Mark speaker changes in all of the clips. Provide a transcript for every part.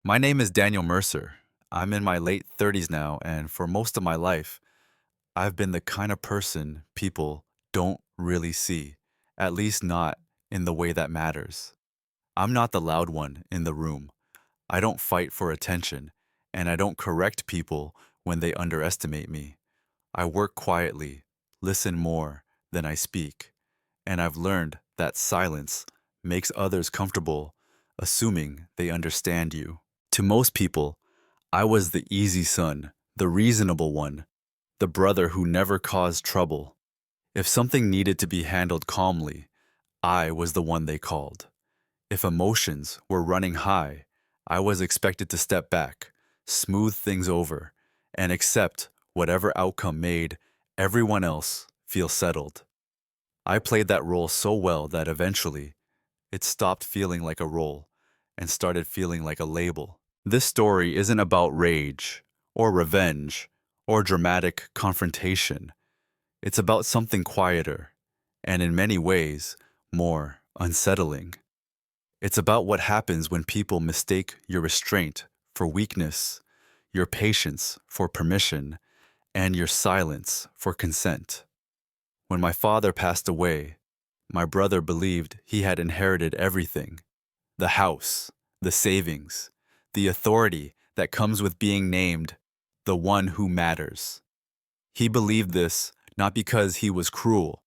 Speaker 1: My name is Daniel Mercer. I'm in my late 30s now, and for most of my life, I've been the kind of person people don't really see, at least not in the way that matters. I'm not the loud one in the room. I don't fight for attention, and I don't correct people when they underestimate me. I work quietly, listen more than I speak, and I've learned that silence makes others comfortable, assuming they understand you. To most people, I was the easy son, the reasonable one, the brother who never caused trouble. If something needed to be handled calmly, I was the one they called. If emotions were running high, I was expected to step back, smooth things over, and accept whatever outcome made everyone else feel settled. I played that role so well that eventually it stopped feeling like a role and started feeling like a label. This story isn't about rage or revenge or dramatic confrontation. It's about something quieter and, in many ways, more unsettling. It's about what happens when people mistake your restraint for weakness, your patience for permission, and your silence for consent. When my father passed away, my brother believed he had inherited everything: the house, the savings, the authority that comes with being named the one who matters. He believed this not because he was cruel,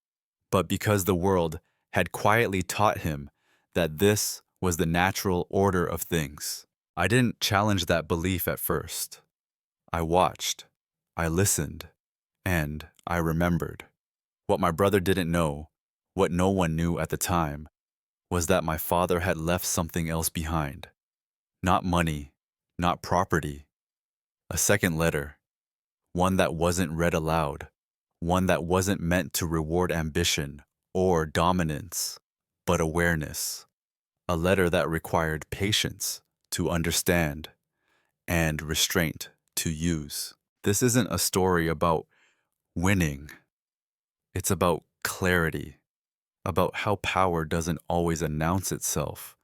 Speaker 1: but because the world had quietly taught him that this was the natural order of things. I didn't challenge that belief at first. I watched, I listened, and I remembered. What my brother didn't know, what no one knew at the time, was that my father had left something else behind. Not money, not property. A second letter, one that wasn't read aloud, one that wasn't meant to reward ambition or dominance, but awareness. A letter that required patience to understand and restraint to use. This isn't a story about winning, it's about clarity, about how power doesn't always announce itself,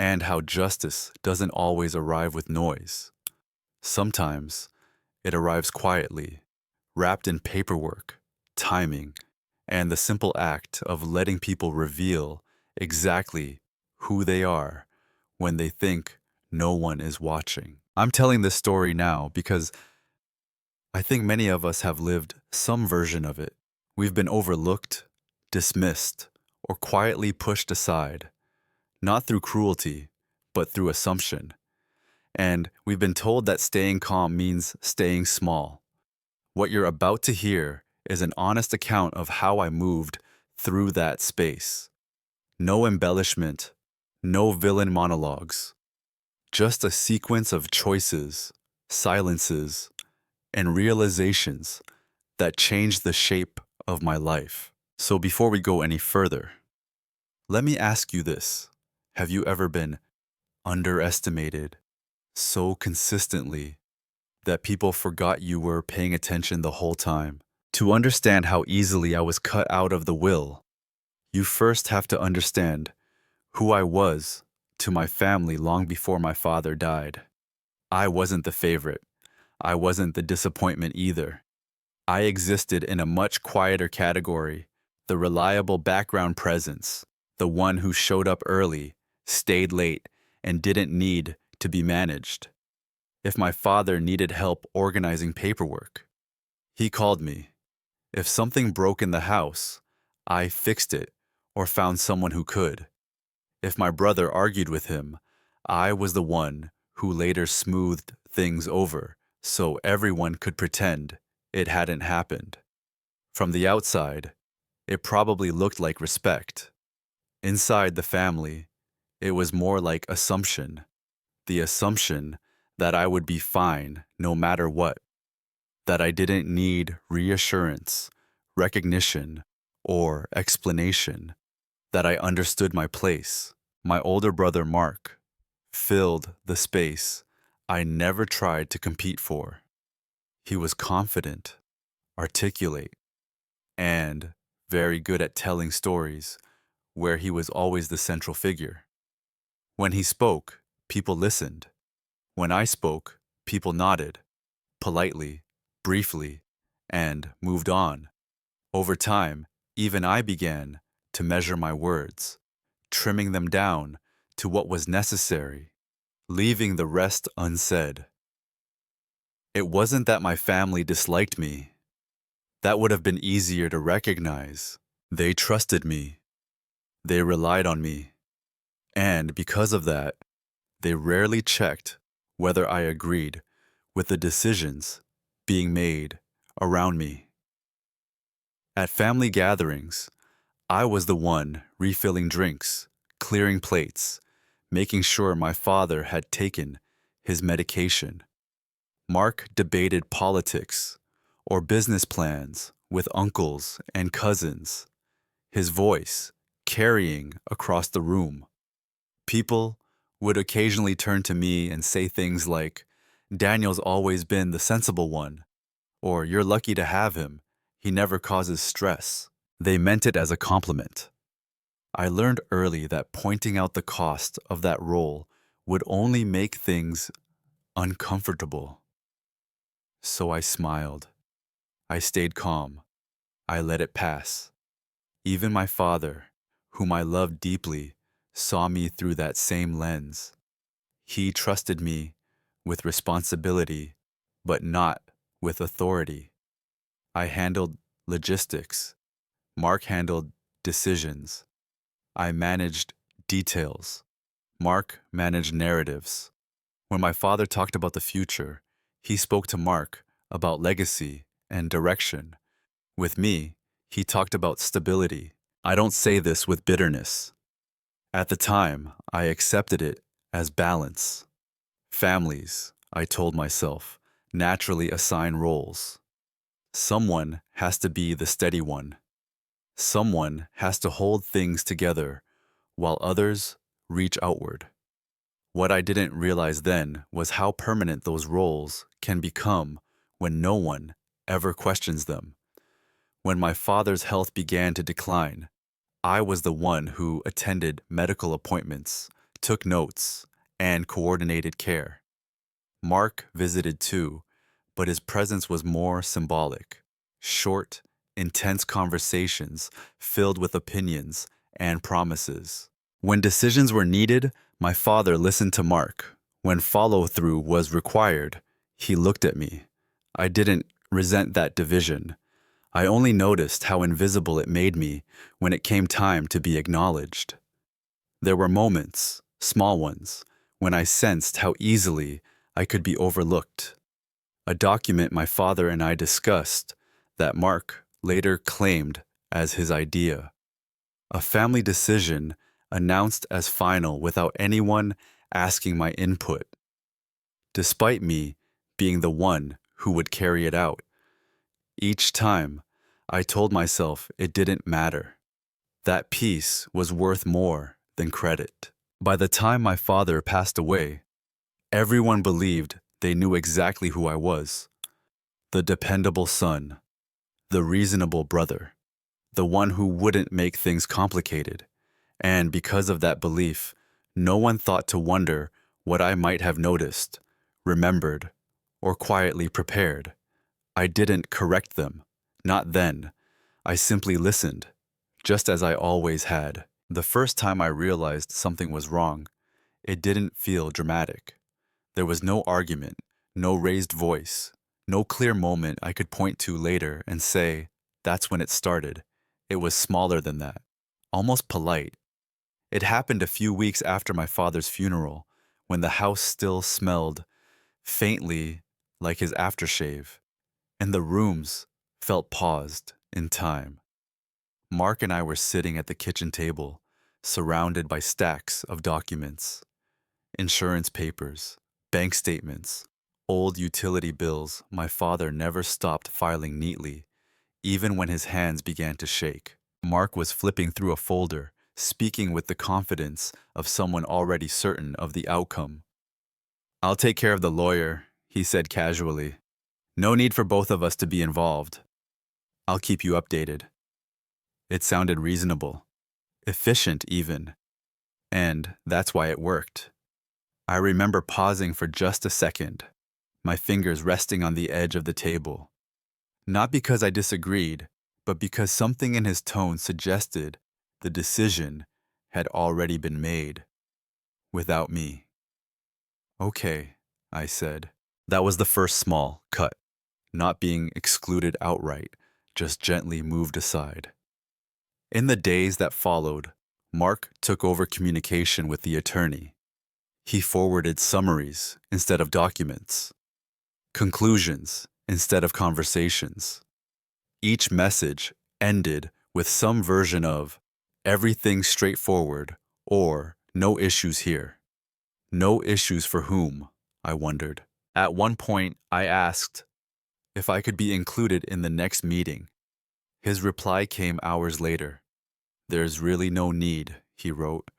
Speaker 1: and how justice doesn't always arrive with noise. Sometimes it arrives quietly, wrapped in paperwork, timing, and the simple act of letting people reveal exactly who they are when they think no one is watching. I'm telling this story now because I think many of us have lived some version of it. We've been overlooked, dismissed, or quietly pushed aside, not through cruelty, but through assumption. And we've been told that staying calm means staying small. What you're about to hear is an honest account of how I moved through that space. No embellishment, no villain monologues, just a sequence of choices, silences, and realizations that changed the shape of my life. So before we go any further, let me ask you this. Have you ever been underestimated so consistently that people forgot you were paying attention the whole time? To understand how easily I was cut out of the will, you first have to understand who I was to my family long before my father died. I wasn't the favorite. I wasn't the disappointment either. I existed in a much quieter category, the reliable background presence, the one who showed up early, stayed late, and didn't need to be managed. If my father needed help organizing paperwork, he called me. If something broke in the house, I fixed it or found someone who could. If my brother argued with him, I was the one who later smoothed things over so everyone could pretend it hadn't happened. From the outside, it probably looked like respect. Inside the family, it was more like assumption, the assumption that I would be fine no matter what, that I didn't need reassurance, recognition, or explanation, that I understood my place. My older brother, Mark, filled the space I never tried to compete for. He was confident, articulate, and very good at telling stories where he was always the central figure. When he spoke, people listened. When I spoke, people nodded, politely, briefly, and moved on. Over time, even I began to measure my words, trimming them down to what was necessary, leaving the rest unsaid. It wasn't that my family disliked me. That would have been easier to recognize. They trusted me. They relied on me. And because of that, they rarely checked whether I agreed with the decisions being made around me. At family gatherings, I was the one refilling drinks, clearing plates, making sure my father had taken his medication. Mark debated politics or business plans with uncles and cousins, his voice carrying across the room. People would occasionally turn to me and say things like, "Daniel's always been the sensible one," or "You're lucky to have him. He never causes stress." They meant it as a compliment. I learned early that pointing out the cost of that role would only make things uncomfortable. So I smiled. I stayed calm. I let it pass. Even my father, whom I loved deeply, saw me through that same lens. He trusted me with responsibility, but not with authority. I handled logistics. Mark handled decisions. I managed details. Mark managed narratives. When my father talked about the future, he spoke to Mark about legacy and direction. With me, he talked about stability. I don't say this with bitterness. At the time, I accepted it as balance. Families, I told myself, naturally assign roles. Someone has to be the steady one. Someone has to hold things together while others reach outward. What I didn't realize then was how permanent those roles can become when no one ever questions them. When my father's health began to decline, I was the one who attended medical appointments, took notes, and coordinated care. Mark visited too, but his presence was more symbolic. Short, intense conversations filled with opinions and promises. When decisions were needed, my father listened to Mark. When follow-through was required, he looked at me. I didn't resent that division. I only noticed how invisible it made me when it came time to be acknowledged. There were moments, small ones, when I sensed how easily I could be overlooked. A document my father and I discussed that Mark later claimed as his idea. A family decision announced as final without anyone asking my input, despite me being the one who would carry it out. Each time, I told myself it didn't matter. That peace was worth more than credit. By the time my father passed away, everyone believed they knew exactly who I was. The dependable son, the reasonable brother, the one who wouldn't make things complicated. And because of that belief, no one thought to wonder what I might have noticed, remembered, or quietly prepared. I didn't correct them. Not then. I simply listened, just as I always had. The first time I realized something was wrong, it didn't feel dramatic. There was no argument, no raised voice, no clear moment I could point to later and say, "That's when it started." It was smaller than that, almost polite. It happened a few weeks after my father's funeral, when the house still smelled faintly like his aftershave, and the rooms felt paused in time. Mark and I were sitting at the kitchen table, surrounded by stacks of documents, insurance papers, bank statements, old utility bills my father never stopped filing neatly, even when his hands began to shake. Mark was flipping through a folder, speaking with the confidence of someone already certain of the outcome. "I'll take care of the lawyer," he said casually. "No need for both of us to be involved. I'll keep you updated." It sounded reasonable, efficient even, and that's why it worked. I remember pausing for just a second, my fingers resting on the edge of the table. Not because I disagreed, but because something in his tone suggested the decision had already been made, without me. Okay, I said. That was the first small cut, not being excluded outright, just gently moved aside. In the days that followed, Mark took over communication with the attorney. He forwarded summaries instead of documents, conclusions instead of conversations. Each message ended with some version of everything straightforward or no issues here. No issues for whom, I wondered. At one point, I asked if I could be included in the next meeting. His reply came hours later. There's really no need, he wrote.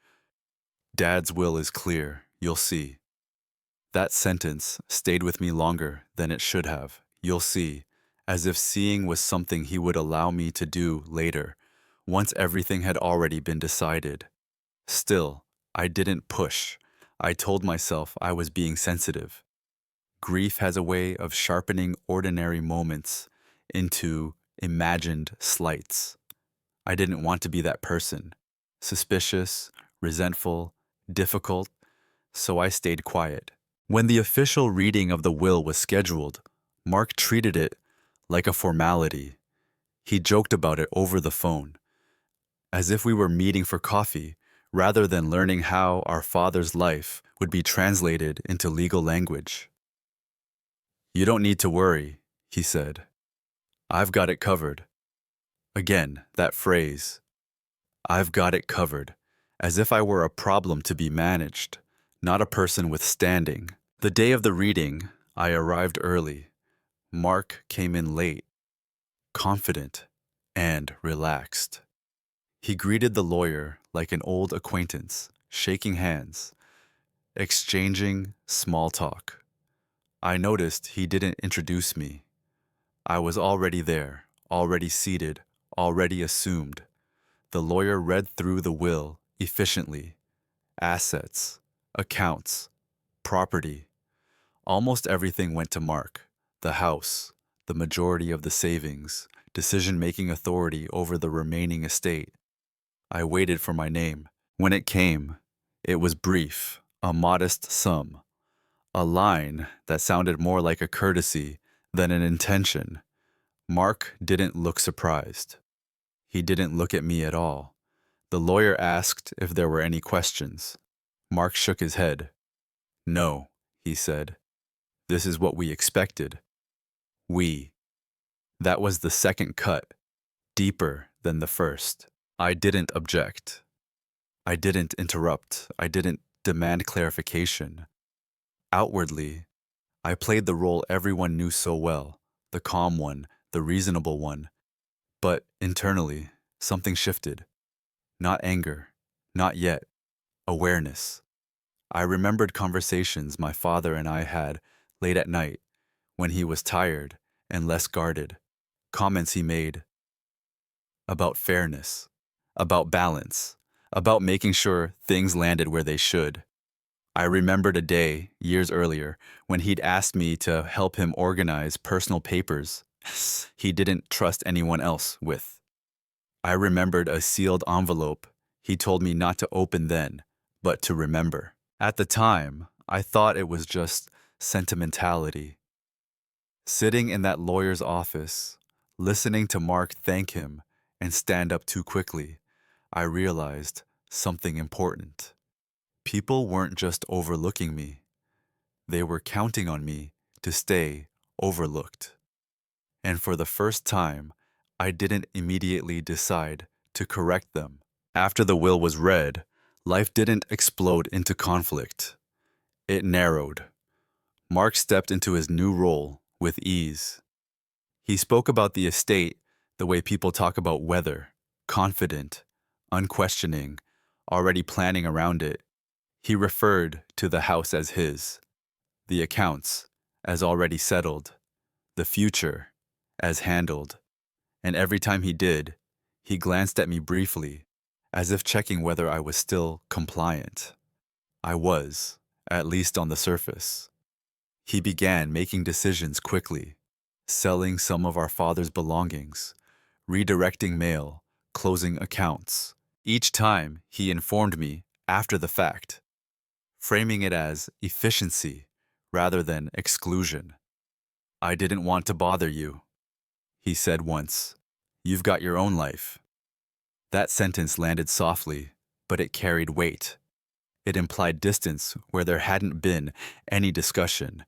Speaker 1: Dad's will is clear, you'll see. That sentence stayed with me longer than it should have, you'll see, as if seeing was something he would allow me to do later, once everything had already been decided. Still, I didn't push. I told myself I was being sensitive. Grief has a way of sharpening ordinary moments into imagined slights. I didn't want to be that person. Suspicious, resentful, difficult, so I stayed quiet. When the official reading of the will was scheduled, Mark treated it like a formality. He joked about it over the phone, as if we were meeting for coffee, rather than learning how our father's life would be translated into legal language. You don't need to worry, he said. I've got it covered. Again, that phrase, I've got it covered, as if I were a problem to be managed, not a person with standing. The day of the reading, I arrived early. Mark came in late, confident and relaxed. He greeted the lawyer like an old acquaintance, shaking hands, exchanging small talk. I noticed he didn't introduce me. I was already there, already seated, already assumed. The lawyer read through the will efficiently. Assets, accounts, property. Almost everything went to Mark. The house, the majority of the savings, decision-making authority over the remaining estate. I waited for my name. When it came, it was brief, a modest sum. A line that sounded more like a courtesy than an intention. Mark didn't look surprised. He didn't look at me at all. The lawyer asked if there were any questions. Mark shook his head. No, he said. This is what we expected. We. That was the second cut, deeper than the first. I didn't object. I didn't interrupt. I didn't demand clarification. Outwardly, I played the role everyone knew so well, the calm one, the reasonable one. But internally, something shifted. Not anger, not yet. Awareness. I remembered conversations my father and I had late at night, when he was tired and less guarded. Comments he made about fairness, about balance, about making sure things landed where they should. I remembered a day, years earlier, when he'd asked me to help him organize personal papers he didn't trust anyone else with. I remembered a sealed envelope he told me not to open then, but to remember. At the time, I thought it was just sentimentality. Sitting in that lawyer's office, listening to Mark thank him and stand up too quickly, I realized something important. People weren't just overlooking me. They were counting on me to stay overlooked. And for the first time, I didn't immediately decide to correct them. After the will was read, life didn't explode into conflict. It narrowed. Mark stepped into his new role with ease. He spoke about the estate the way people talk about weather, confident, unquestioning, already planning around it. He referred to the house as his, the accounts as already settled, the future as handled. And every time he did, he glanced at me briefly, as if checking whether I was still compliant. I was, at least on the surface. He began making decisions quickly, selling some of our father's belongings, redirecting mail, closing accounts. Each time he informed me after the fact, framing it as efficiency rather than exclusion. "I didn't want to bother you," he said once. "You've got your own life." That sentence landed softly, but it carried weight. It implied distance where there hadn't been any discussion.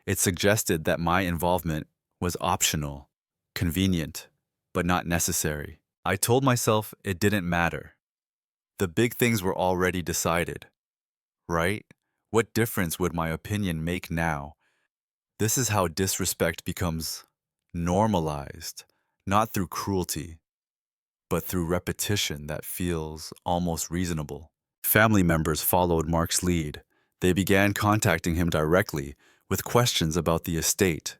Speaker 1: It suggested that my involvement was optional, convenient, but not necessary. I told myself it didn't matter. The big things were already decided, right? What difference would my opinion make now? This is how disrespect becomes normalized, not through cruelty, but through repetition that feels almost reasonable. Family members followed Mark's lead. They began contacting him directly with questions about the estate.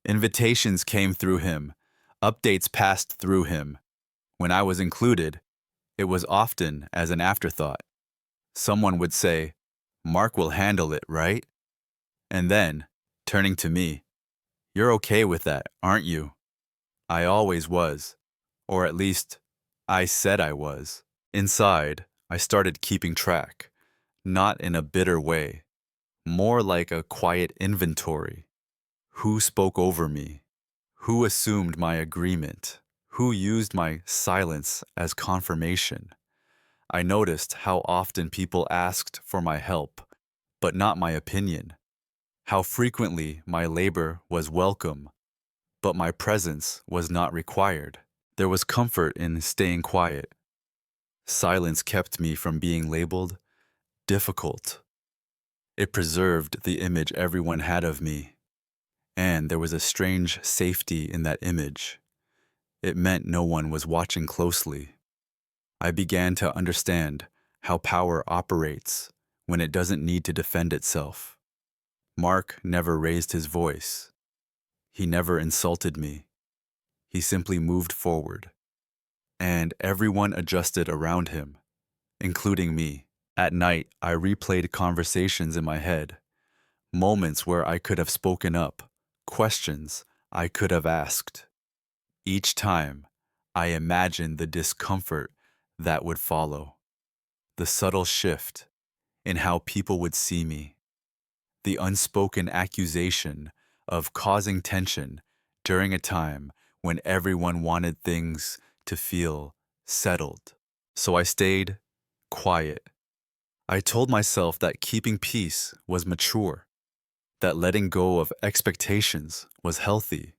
Speaker 1: Invitations came through him. Updates passed through him. When I was included, it was often as an afterthought. Someone would say, "Mark will handle it, right?" And then, turning to me, "You're okay with that, aren't you?" I always was. Or at least, I said I was. Inside, I started keeping track, not in a bitter way, more like a quiet inventory. Who spoke over me? Who assumed my agreement? Who used my silence as confirmation? I noticed how often people asked for my help, but not my opinion. How frequently my labor was welcome, but my presence was not required. There was comfort in staying quiet. Silence kept me from being labeled difficult. It preserved the image everyone had of me, and there was a strange safety in that image. It meant no one was watching closely. I began to understand how power operates when it doesn't need to defend itself. Mark never raised his voice. He never insulted me. He simply moved forward, and everyone adjusted around him, including me. At night, I replayed conversations in my head, moments where I could have spoken up, questions I could have asked. Each time, I imagined the discomfort that would follow, the subtle shift in how people would see me, the unspoken accusation of causing tension during a time when everyone wanted things to feel settled. So I stayed quiet. I told myself that keeping peace was mature, that letting go of expectations was healthy,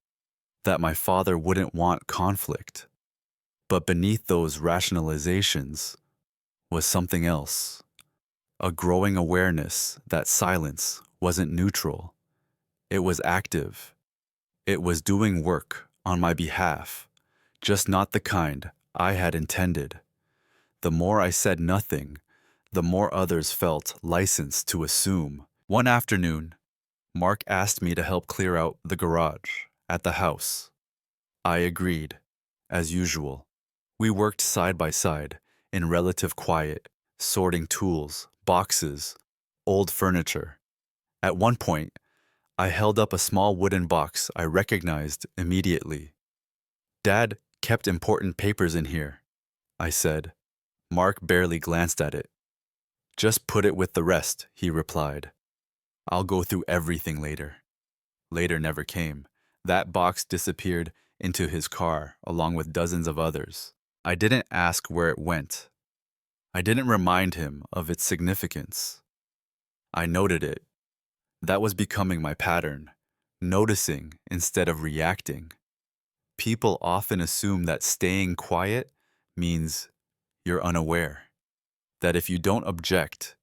Speaker 1: that my father wouldn't want conflict. But beneath those rationalizations was something else, a growing awareness that silence wasn't neutral. It was active. It was doing work on my behalf, just not the kind I had intended. The more I said nothing, the more others felt licensed to assume. One afternoon, Mark asked me to help clear out the garage at the house. I agreed, as usual. We worked side by side, in relative quiet, sorting tools, boxes, old furniture. At one point, I held up a small wooden box I recognized immediately. "Dad kept important papers in here," I said. Mark barely glanced at it. "Just put it with the rest," he replied. "I'll go through everything later." Later never came. That box disappeared into his car along with dozens of others. I didn't ask where it went. I didn't remind him of its significance. I noted it. That was becoming my pattern, noticing instead of reacting. People often assume that staying quiet means you're unaware, that if you don't object,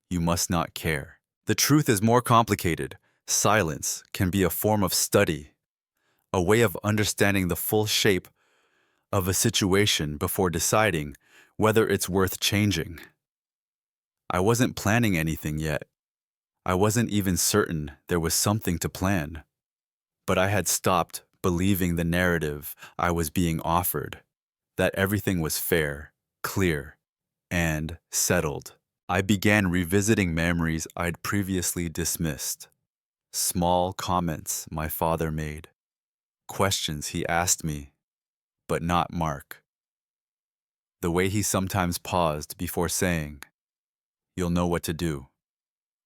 Speaker 1: you must not care. The truth is more complicated. Silence can be a form of study, a way of understanding the full shape of a situation before deciding whether it's worth changing. I wasn't planning anything yet. I wasn't even certain there was something to plan. But I had stopped believing the narrative I was being offered, that everything was fair, clear, and settled. I began revisiting memories I'd previously dismissed. Small comments my father made, questions he asked me, but not Mark. The way he sometimes paused before saying, "You'll know what to do."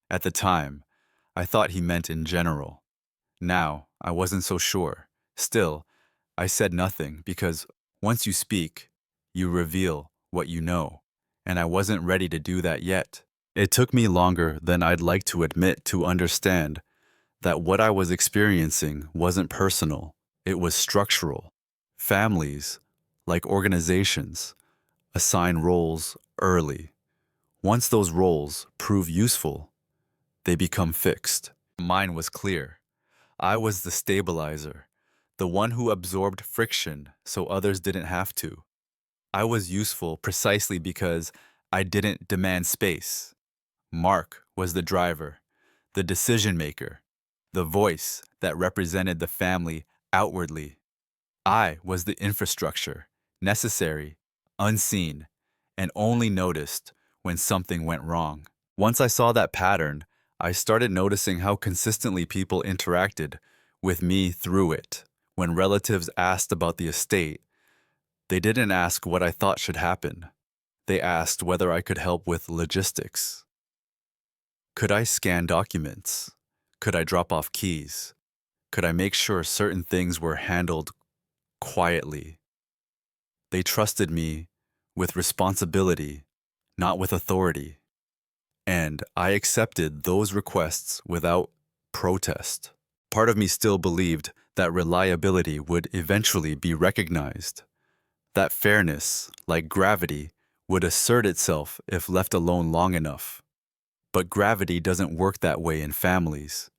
Speaker 1: At the time, I thought he meant in general. Now, I wasn't so sure. Still, I said nothing because once you speak, you reveal what you know, and I wasn't ready to do that yet. It took me longer than I'd like to admit to understand that what I was experiencing wasn't personal, it was structural. Families, like organizations, assign roles early. Once those roles prove useful, they become fixed. Mine was clear. I was the stabilizer, the one who absorbed friction so others didn't have to. I was useful precisely because I didn't demand space. Mark was the driver, the decision maker, the voice that represented the family outwardly. I was the infrastructure, necessary, unseen, and only noticed when something went wrong. Once I saw that pattern, I started noticing how consistently people interacted with me through it. When relatives asked about the estate, they didn't ask what I thought should happen. They asked whether I could help with logistics. Could I scan documents? Could I drop off keys? Could I make sure certain things were handled quietly? They trusted me with responsibility, not with authority. And I accepted those requests without protest. Part of me still believed that reliability would eventually be recognized, that fairness, like gravity, would assert itself if left alone long enough. But gravity doesn't work that way in families.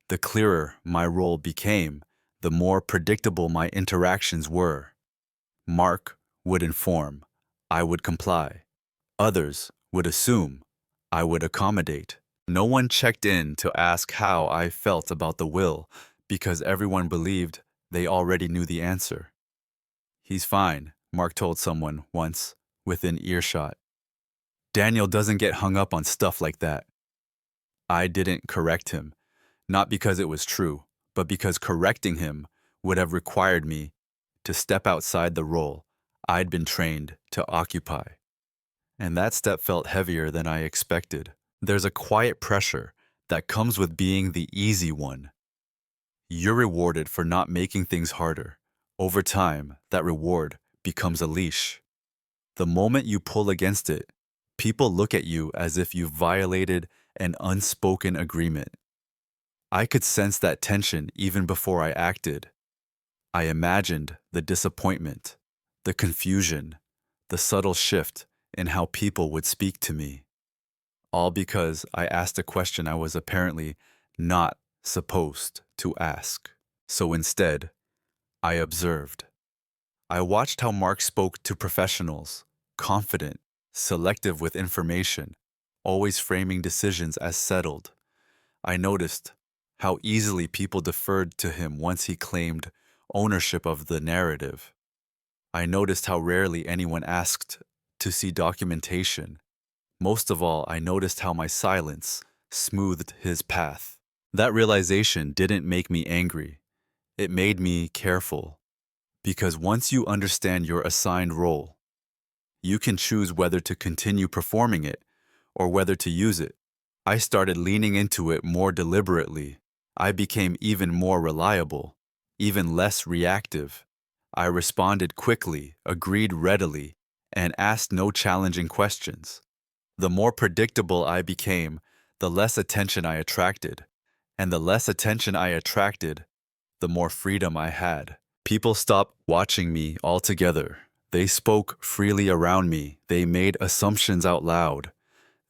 Speaker 1: The clearer my role became, the more predictable my interactions were. Mark would inform, I would comply. Others would assume, I would accommodate. No one checked in to ask how I felt about the will because everyone believed they already knew the answer. "He's fine," Mark told someone once, within earshot. "Daniel doesn't get hung up on stuff like that." I didn't correct him, not because it was true, but because correcting him would have required me to step outside the role I'd been trained to occupy. And that step felt heavier than I expected. There's a quiet pressure that comes with being the easy one. You're rewarded for not making things harder. Over time, that reward becomes a leash. The moment you pull against it, people look at you as if you've violated an unspoken agreement. I could sense that tension even before I acted. I imagined the disappointment, the confusion, the subtle shift in how people would speak to me. All because I asked a question I was apparently not supposed to ask. So instead, I observed. I watched how Mark spoke to professionals, confident, selective with information, always framing decisions as settled. I noticed how easily people deferred to him once he claimed ownership of the narrative. I noticed how rarely anyone asked to see documentation. Most of all, I noticed how my silence smoothed his path. That realization didn't make me angry. It made me careful. Because once you understand your assigned role, you can choose whether to continue performing it or whether to use it. I started leaning into it more deliberately. I became even more reliable, even less reactive. I responded quickly, agreed readily, and asked no challenging questions. The more predictable I became, the less attention I attracted. And the less attention I attracted, the more freedom I had. People stopped watching me altogether. They spoke freely around me. They made assumptions out loud.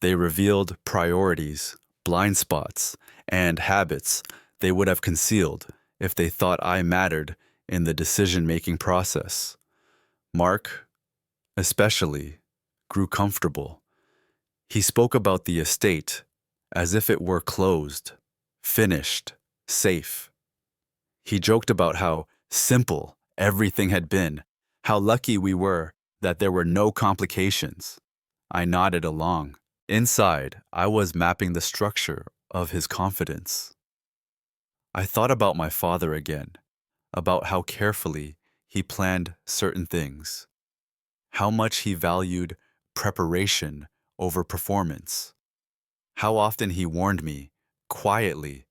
Speaker 1: They revealed priorities, blind spots, and habits they would have concealed if they thought I mattered in the decision-making process. Mark, especially, grew comfortable. He spoke about the estate as if it were closed, finished, safe. He joked about how simple everything had been, how lucky we were that there were no complications. I nodded along. Inside, I was mapping the structure of his confidence. I thought about my father again, about how carefully he planned certain things, how much he valued preparation over performance, how often he warned me, quietly,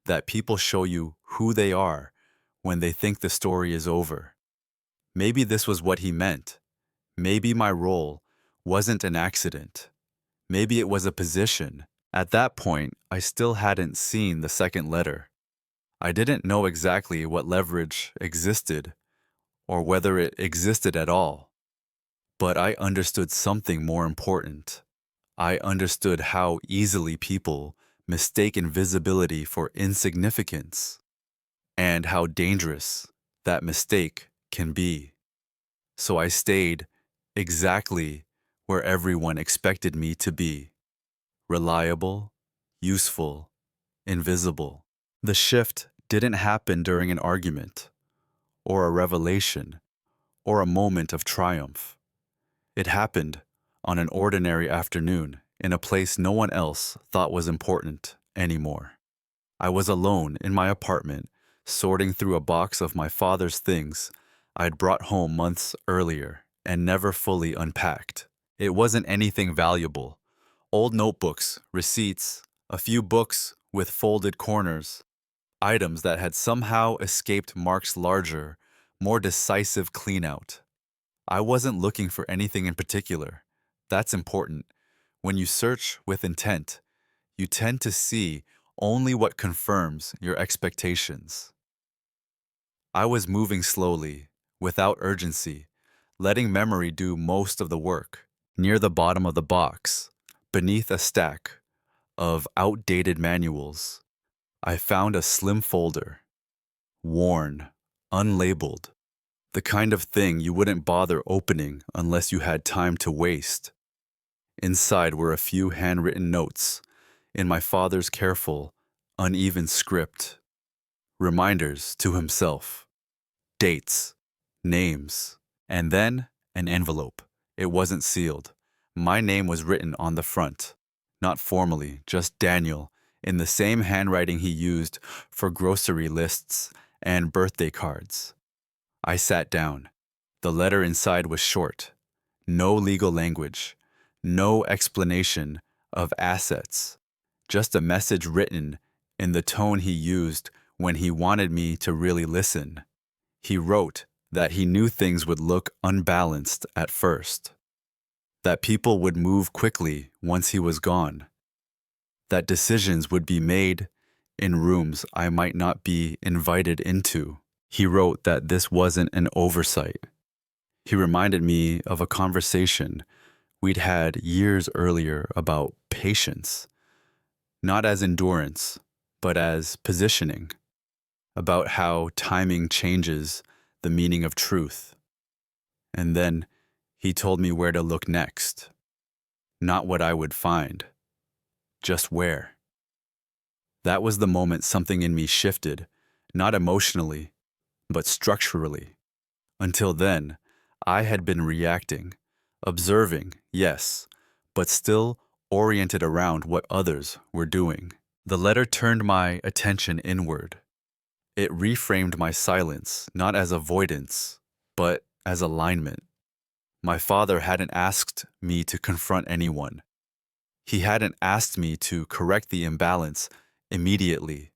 Speaker 1: that people show you who they are when they think the story is over. Maybe this was what he meant. Maybe my role wasn't an accident. Maybe it was a position. At that point, I still hadn't seen the second letter. I didn't know exactly what leverage existed or whether it existed at all. But I understood something more important. I understood how easily people mistake invisibility for insignificance and how dangerous that mistake can be. So I stayed exactly where everyone expected me to be: reliable, useful, invisible. The shift didn't happen during an argument, or a revelation, or a moment of triumph. It happened on an ordinary afternoon in a place no one else thought was important anymore. I was alone in my apartment, sorting through a box of my father's things I'd brought home months earlier and never fully unpacked. It wasn't anything valuable: old notebooks, receipts, a few books with folded corners, items that had somehow escaped Mark's larger, more decisive cleanout. I wasn't looking for anything in particular. That's important. When you search with intent, you tend to see only what confirms your expectations. I was moving slowly, without urgency, letting memory do most of the work. Near the bottom of the box, beneath a stack of outdated manuals, I found a slim folder, worn, unlabeled, the kind of thing you wouldn't bother opening unless you had time to waste. Inside were a few handwritten notes in my father's careful, uneven script, reminders to himself, dates, names, and then an envelope. It wasn't sealed. My name was written on the front, not formally, just Daniel, in the same handwriting he used for grocery lists and birthday cards. I sat down. The letter inside was short. No legal language. No explanation of assets. Just a message written in the tone he used when he wanted me to really listen. He wrote that he knew things would look unbalanced at first, that people would move quickly once he was gone, that decisions would be made in rooms I might not be invited into. He wrote that this wasn't an oversight. He reminded me of a conversation we'd had years earlier about patience, not as endurance, but as positioning, about how timing changes the meaning of truth. And then he told me where to look next, not what I would find, just where. That was the moment something in me shifted, not emotionally, but structurally. Until then, I had been reacting, observing, yes, but still oriented around what others were doing. The letter turned my attention inward. It reframed my silence, not as avoidance, but as alignment. My father hadn't asked me to confront anyone. He hadn't asked me to correct the imbalance immediately.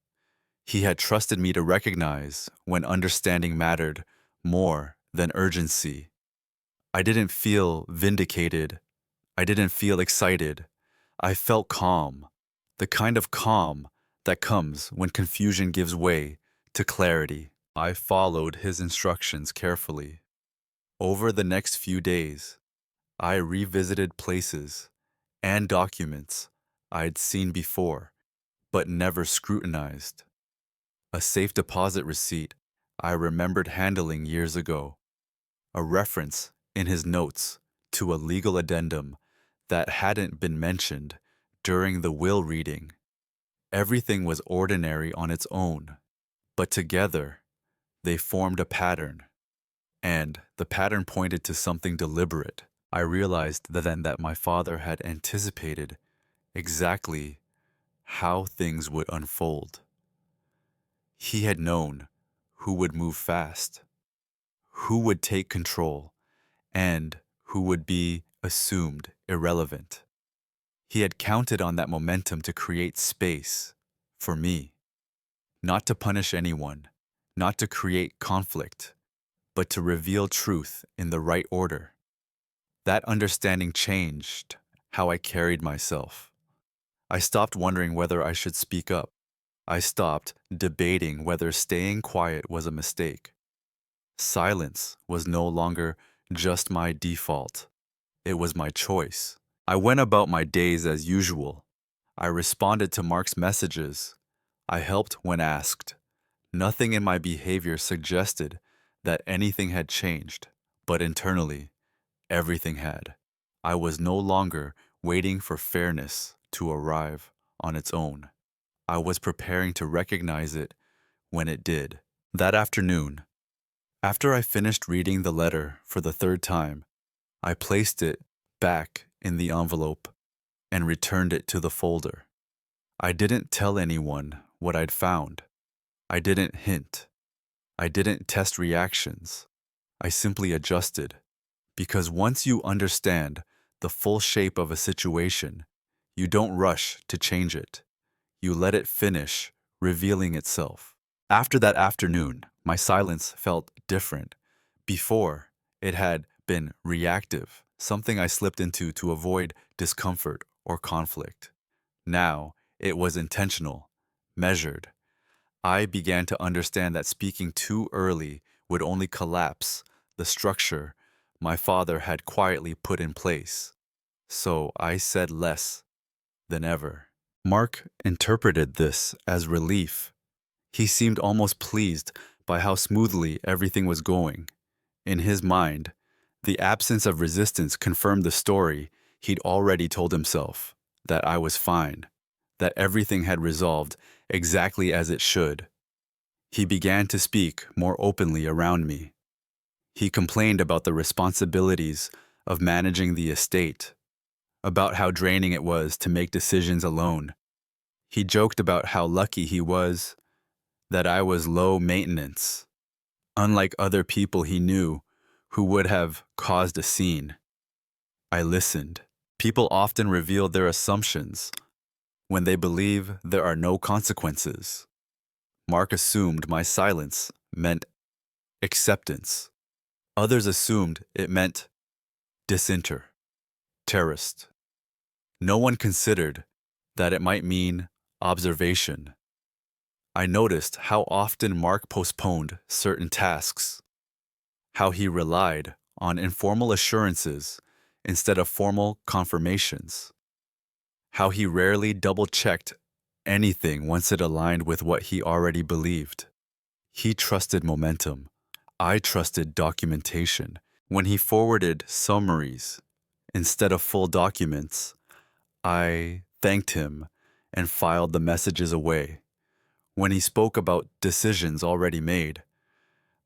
Speaker 1: He had trusted me to recognize when understanding mattered more than urgency. I didn't feel vindicated. I didn't feel excited. I felt calm, the kind of calm that comes when confusion gives way to clarity. I followed his instructions carefully. Over the next few days, I revisited places and documents I'd seen before, but never scrutinized. A safe deposit receipt I remembered handling years ago, a reference in his notes to a legal addendum that hadn't been mentioned during the will reading. Everything was ordinary on its own, but together they formed a pattern, and the pattern pointed to something deliberate. I realized then that my father had anticipated exactly how things would unfold. He had known who would move fast, who would take control, and who would be assumed irrelevant. He had counted on that momentum to create space for me, not to punish anyone, not to create conflict, but to reveal truth in the right order. That understanding changed how I carried myself. I stopped wondering whether I should speak up. I stopped debating whether staying quiet was a mistake. Silence was no longer just my default. It was my choice. I went about my days as usual. I responded to Mark's messages. I helped when asked. Nothing in my behavior suggested that anything had changed, but internally, everything had. I was no longer waiting for fairness to arrive on its own. I was preparing to recognize it when it did. That afternoon, after I finished reading the letter for the third time, I placed it back in the envelope and returned it to the folder. I didn't tell anyone what I'd found. I didn't hint. I didn't test reactions. I simply adjusted. Because once you understand the full shape of a situation, you don't rush to change it. You let it finish revealing itself. After that afternoon, my silence felt different. Before, it had been reactive, something I slipped into to avoid discomfort or conflict. Now, it was intentional, measured. I began to understand that speaking too early would only collapse the structure my father had quietly put in place. So I said less than ever. Mark interpreted this as relief. He seemed almost pleased by how smoothly everything was going. In his mind, the absence of resistance confirmed the story he'd already told himself, that I was fine, that everything had resolved exactly as it should. He began to speak more openly around me. He complained about the responsibilities of managing the estate, about how draining it was to make decisions alone. He joked about how lucky he was that I was low maintenance, unlike other people he knew who would have caused a scene. I listened. People often reveal their assumptions when they believe there are no consequences. Mark assumed my silence meant acceptance. Others assumed it meant disinter, terrorist. No one considered that it might mean observation. I noticed how often Mark postponed certain tasks, how he relied on informal assurances instead of formal confirmations, how he rarely double-checked anything once it aligned with what he already believed. He trusted momentum. I trusted documentation. When he forwarded summaries instead of full documents, I thanked him and filed the messages away. When he spoke about decisions already made,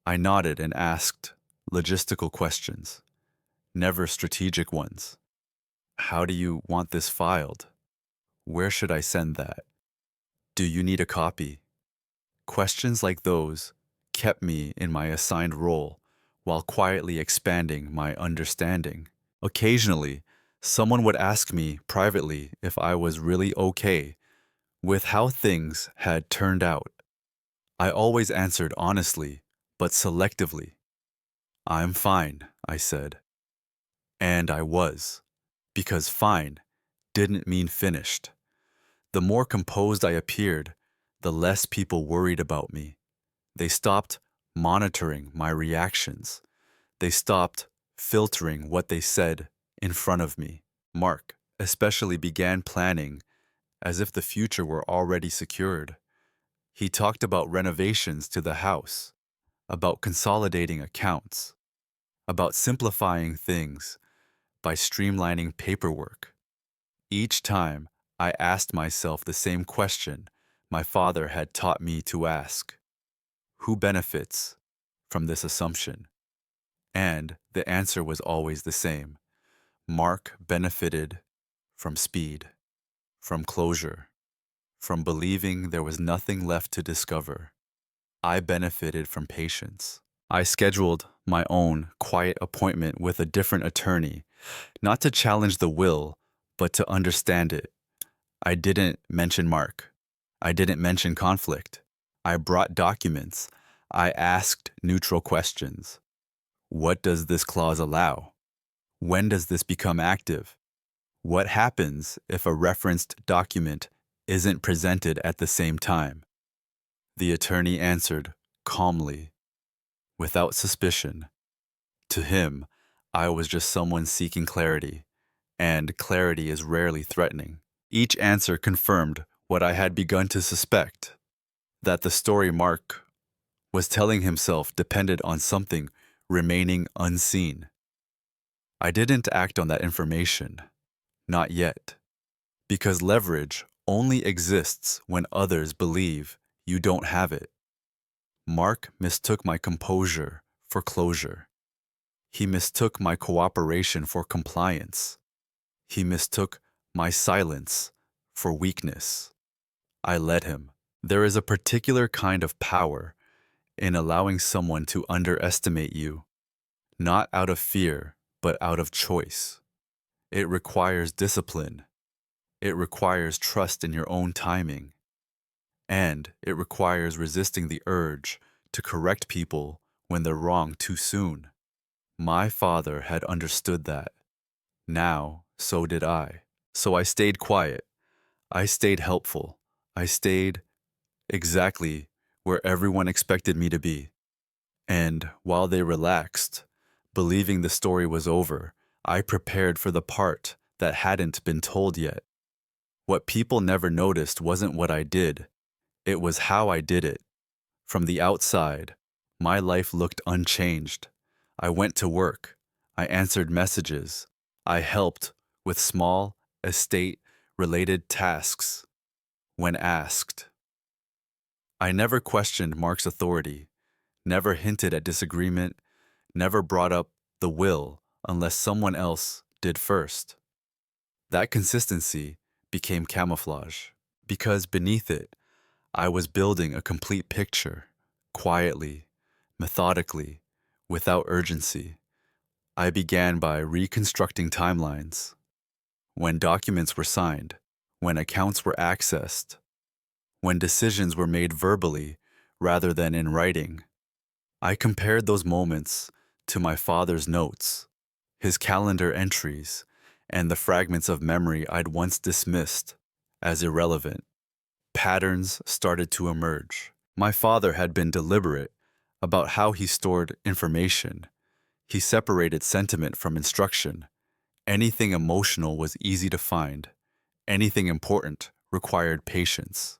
Speaker 1: I nodded and asked logistical questions, never strategic ones. How do you want this filed? Where should I send that? Do you need a copy? Questions like those kept me in my assigned role while quietly expanding my understanding. Occasionally, someone would ask me privately if I was really okay with how things had turned out. I always answered honestly, but selectively. I'm fine, I said. And I was, because fine didn't mean finished. The more composed I appeared, the less people worried about me. They stopped monitoring my reactions. They stopped filtering what they said in front of me. Mark especially began planning as if the future were already secured. He talked about renovations to the house, about consolidating accounts, about simplifying things by streamlining paperwork. Each time I asked myself the same question my father had taught me to ask: who benefits from this assumption? And the answer was always the same: Mark benefited from speed, from closure, from believing there was nothing left to discover. I benefited from patience. I scheduled my own quiet appointment with a different attorney, not to challenge the will, but to understand it. I didn't mention Mark. I didn't mention conflict. I brought documents. I asked neutral questions. What does this clause allow? When does this become active? What happens if a referenced document isn't presented at the same time? The attorney answered calmly, without suspicion. To him, I was just someone seeking clarity, and clarity is rarely threatening. Each answer confirmed what I had begun to suspect, that the story Mark was telling himself depended on something remaining unseen. I didn't act on that information, not yet, because leverage only exists when others believe you don't have it. Mark mistook my composure for closure. He mistook my cooperation for compliance. He mistook my silence for weakness. I let him. There is a particular kind of power in allowing someone to underestimate you, not out of fear, but out of choice. It requires discipline. It requires trust in your own timing. And it requires resisting the urge to correct people when they're wrong too soon. My father had understood that. Now, so did I. So I stayed quiet. I stayed helpful. I stayed exactly where everyone expected me to be. And while they relaxed, believing the story was over, I prepared for the part that hadn't been told yet. What people never noticed wasn't what I did, it was how I did it. From the outside, my life looked unchanged. I went to work. I answered messages. I helped with small, estate-related tasks when asked. I never questioned Mark's authority, never hinted at disagreement, never brought up the will unless someone else did first. That consistency became camouflage, because beneath it, I was building a complete picture, quietly, methodically, without urgency. I began by reconstructing timelines. When documents were signed, when accounts were accessed, when decisions were made verbally rather than in writing. I compared those moments to my father's notes, his calendar entries, and the fragments of memory I'd once dismissed as irrelevant. Patterns started to emerge. My father had been deliberate about how he stored information. He separated sentiment from instruction. Anything emotional was easy to find. Anything important required patience.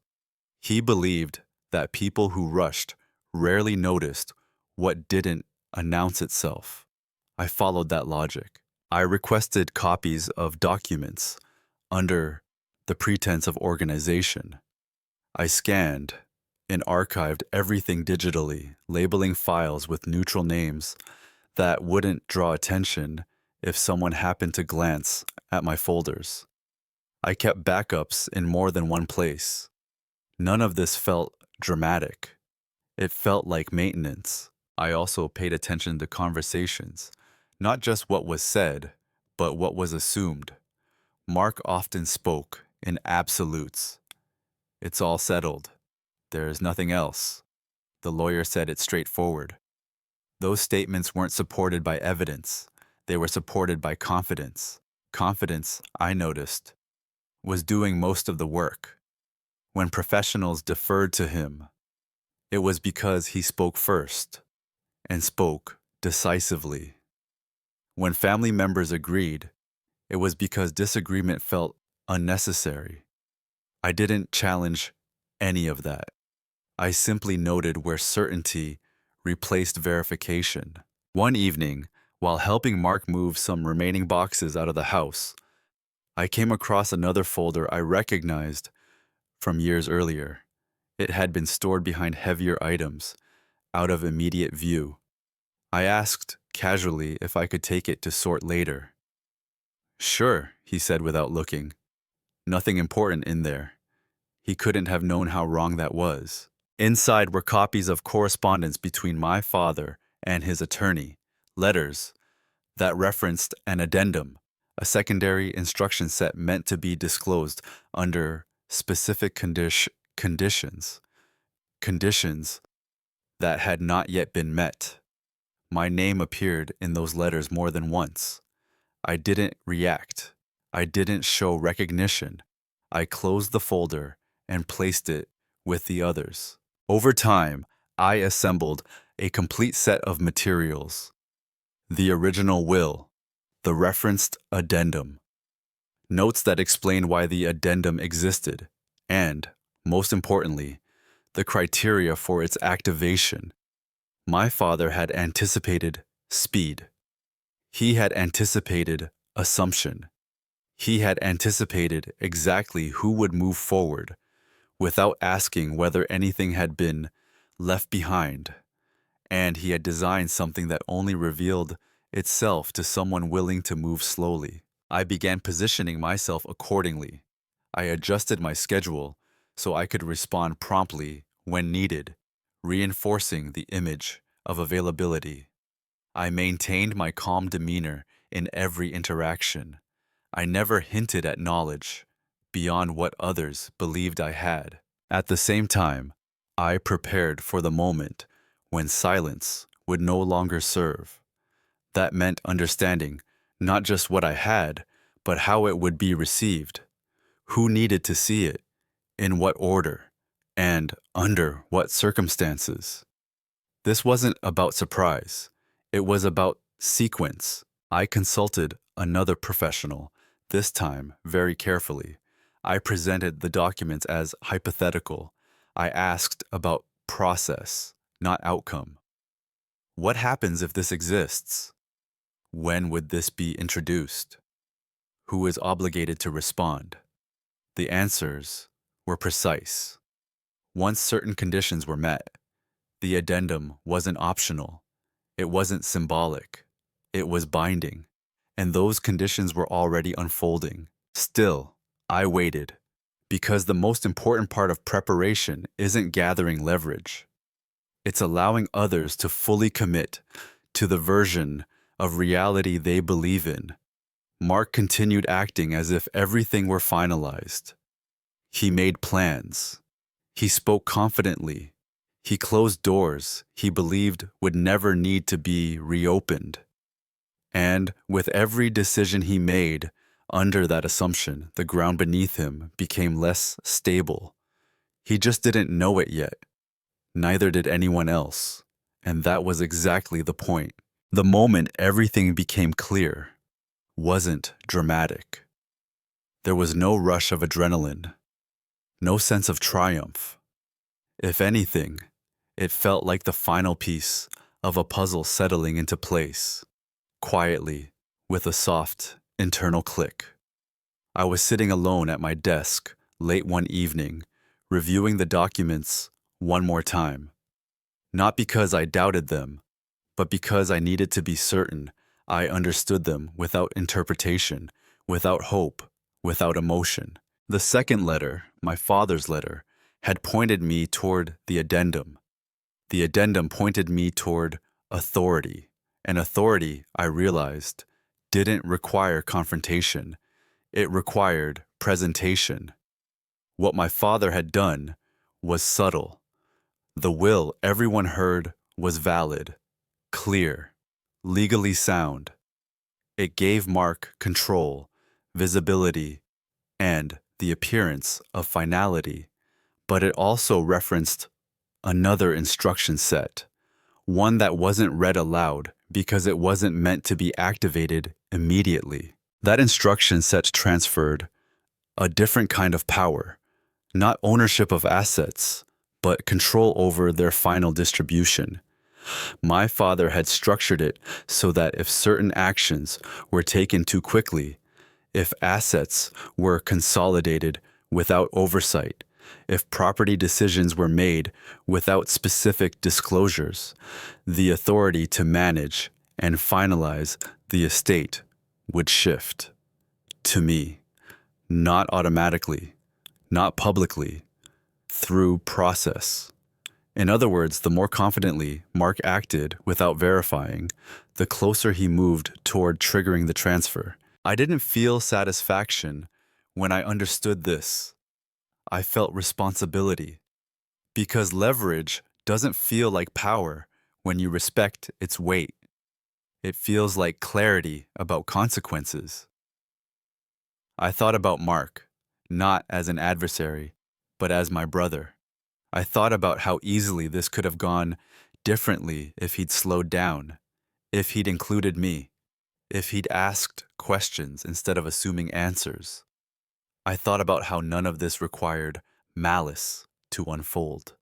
Speaker 1: He believed that people who rushed rarely noticed what didn't announce itself. I followed that logic. I requested copies of documents under the pretense of organization. I scanned and archived everything digitally, labeling files with neutral names that wouldn't draw attention if someone happened to glance at my folders. I kept backups in more than one place. None of this felt dramatic. It felt like maintenance. I also paid attention to conversations, not just what was said, but what was assumed. Mark often spoke in absolutes. It's all settled. There's nothing else. The lawyer said it straightforward. Those statements weren't supported by evidence. They were supported by confidence. Confidence, I noticed, was doing most of the work. When professionals deferred to him, it was because he spoke first and spoke decisively. When family members agreed, it was because disagreement felt unnecessary. I didn't challenge any of that. I simply noted where certainty replaced verification. One evening, while helping Mark move some remaining boxes out of the house, I came across another folder I recognized from years earlier. It had been stored behind heavier items, out of immediate view. I asked casually if I could take it to sort later. Sure, he said without looking. Nothing important in there. He couldn't have known how wrong that was. Inside were copies of correspondence between my father and his attorney, letters that referenced an addendum, a secondary instruction set meant to be disclosed under specific conditions, conditions that had not yet been met. My name appeared in those letters more than once. I didn't react. I didn't show recognition. I closed the folder and placed it with the others. Over time, I assembled a complete set of materials: the original will, the referenced addendum, notes that explained why the addendum existed, and, most importantly, the criteria for its activation. My father had anticipated speed. He had anticipated assumption. He had anticipated exactly who would move forward without asking whether anything had been left behind. And he had designed something that only revealed itself to someone willing to move slowly. I began positioning myself accordingly. I adjusted my schedule so I could respond promptly when needed, reinforcing the image of availability. I maintained my calm demeanor in every interaction. I never hinted at knowledge beyond what others believed I had. At the same time, I prepared for the moment when silence would no longer serve. That meant understanding not just what I had, but how it would be received, who needed to see it, in what order, and under what circumstances. This wasn't about surprise. It was about sequence. I consulted another professional, this time very carefully. I presented the documents as hypothetical. I asked about process, not outcome. What happens if this exists? When would this be introduced? Who is obligated to respond? The answers were precise. Once certain conditions were met, the addendum wasn't optional. It wasn't symbolic. It was binding. And those conditions were already unfolding. Still, I waited, because the most important part of preparation isn't gathering leverage. It's allowing others to fully commit to the version of reality they believe in. Mark continued acting as if everything were finalized. He made plans. He spoke confidently. He closed doors he believed would never need to be reopened. And with every decision he made, under that assumption, the ground beneath him became less stable. He just didn't know it yet. Neither did anyone else. And that was exactly the point. The moment everything became clear wasn't dramatic. There was no rush of adrenaline, no sense of triumph. If anything, it felt like the final piece of a puzzle settling into place, quietly, with a soft, internal click. I was sitting alone at my desk late one evening, reviewing the documents one more time. Not because I doubted them, but because I needed to be certain I understood them without interpretation, without hope, without emotion. The second letter, my father's letter, had pointed me toward the addendum. The addendum pointed me toward authority. And authority, I realized, didn't require confrontation. It required presentation. What my father had done was subtle. The will everyone heard was valid, clear, legally sound. It gave Mark control, visibility, and the appearance of finality. But it also referenced another instruction set, one that wasn't read aloud because it wasn't meant to be activated immediately. That instruction set transferred a different kind of power, not ownership of assets, but control over their final distribution. My father had structured it so that if certain actions were taken too quickly, if assets were consolidated without oversight, if property decisions were made without specific disclosures, the authority to manage and finalize the estate would shift to me. not automatically, not publicly, through process. In other words, the more confidently Mark acted without verifying, the closer he moved toward triggering the transfer. I didn't feel satisfaction when I understood this. I felt responsibility, because leverage doesn't feel like power when you respect its weight. It feels like clarity about consequences. I thought about Mark, not as an adversary, but as my brother. I thought about how easily this could have gone differently if he'd slowed down, if he'd included me, if he'd asked questions instead of assuming answers. I thought about how none of this required malice to unfold,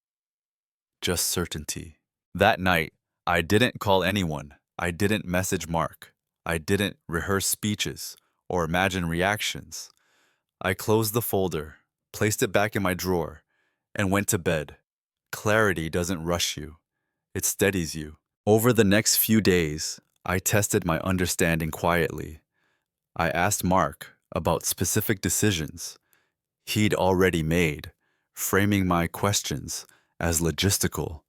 Speaker 1: just certainty. That night, I didn't call anyone. I didn't message Mark. I didn't rehearse speeches or imagine reactions. I closed the folder, placed it back in my drawer, and went to bed. Clarity doesn't rush you, it steadies you. Over the next few days, I tested my understanding quietly. I asked Mark about specific decisions he'd already made, framing my questions as logistical.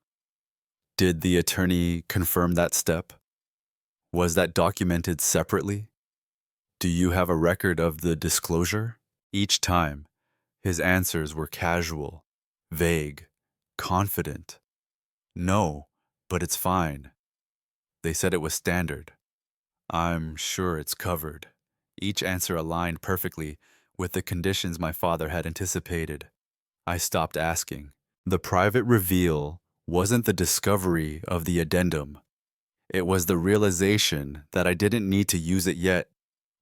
Speaker 1: Did the attorney confirm that step? Was that documented separately? Do you have a record of the disclosure? Each time, his answers were casual, vague, confident. No, but it's fine. They said it was standard. I'm sure it's covered. Each answer aligned perfectly with the conditions my father had anticipated. I stopped asking. The private reveal wasn't the discovery of the addendum. It was the realization that I didn't need to use it yet.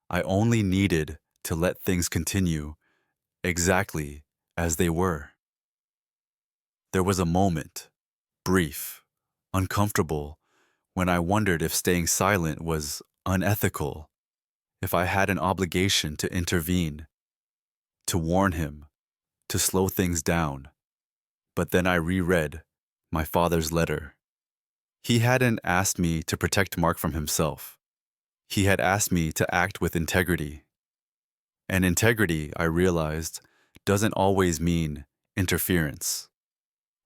Speaker 1: I only needed to let things continue exactly as they were. There was a moment, brief, uncomfortable, when I wondered if staying silent was unethical, if I had an obligation to intervene, to warn him, to slow things down. But then I reread my father's letter. He hadn't asked me to protect Mark from himself. He had asked me to act with integrity. And integrity, I realized, doesn't always mean interference.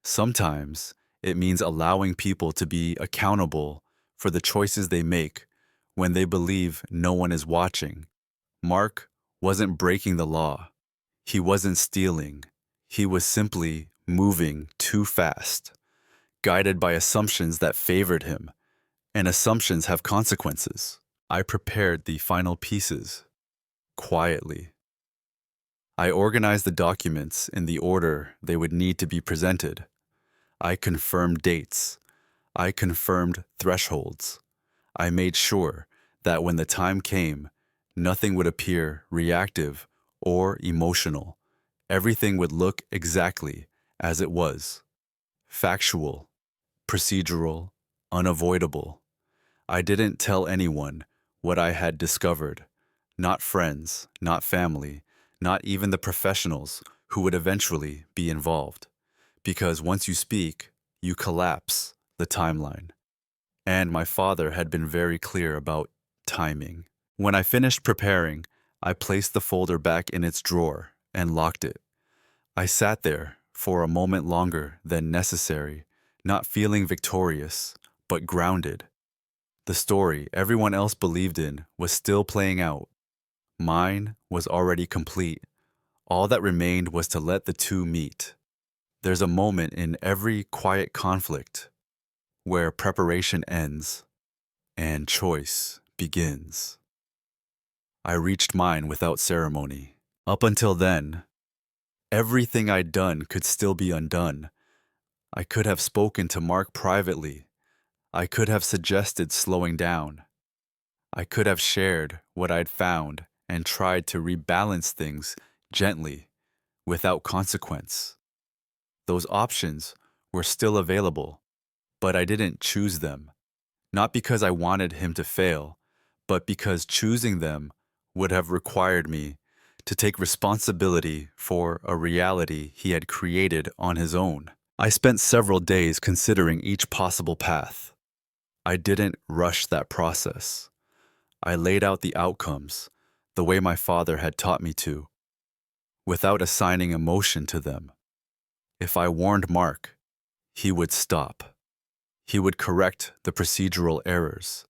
Speaker 1: Sometimes it means allowing people to be accountable for the choices they make when they believe no one is watching. Mark wasn't breaking the law. He wasn't stealing. He was simply moving too fast, guided by assumptions that favored him, and assumptions have consequences. I prepared the final pieces, quietly. I organized the documents in the order they would need to be presented. I confirmed dates. I confirmed thresholds. I made sure that when the time came, nothing would appear reactive or emotional. Everything would look exactly as it was. Factual, procedural, unavoidable. I didn't tell anyone what I had discovered. Not friends, not family, not even the professionals who would eventually be involved. Because once you speak, you collapse the timeline. And my father had been very clear about timing. When I finished preparing, I placed the folder back in its drawer and locked it. I sat there for a moment longer than necessary, not feeling victorious, but grounded. The story everyone else believed in was still playing out. Mine was already complete. All that remained was to let the two meet. There's a moment in every quiet conflict where preparation ends and choice begins. I reached mine without ceremony. Up until then, everything I'd done could still be undone. I could have spoken to Mark privately. I could have suggested slowing down. I could have shared what I'd found and tried to rebalance things gently, without consequence. Those options were still available, but I didn't choose them. Not because I wanted him to fail, but because choosing them would have required me to take responsibility for a reality he had created on his own. I spent several days considering each possible path. I didn't rush that process. I laid out the outcomes the way my father had taught me to. without assigning emotion to them. If I warned Mark, he would stop. He would correct the procedural errors.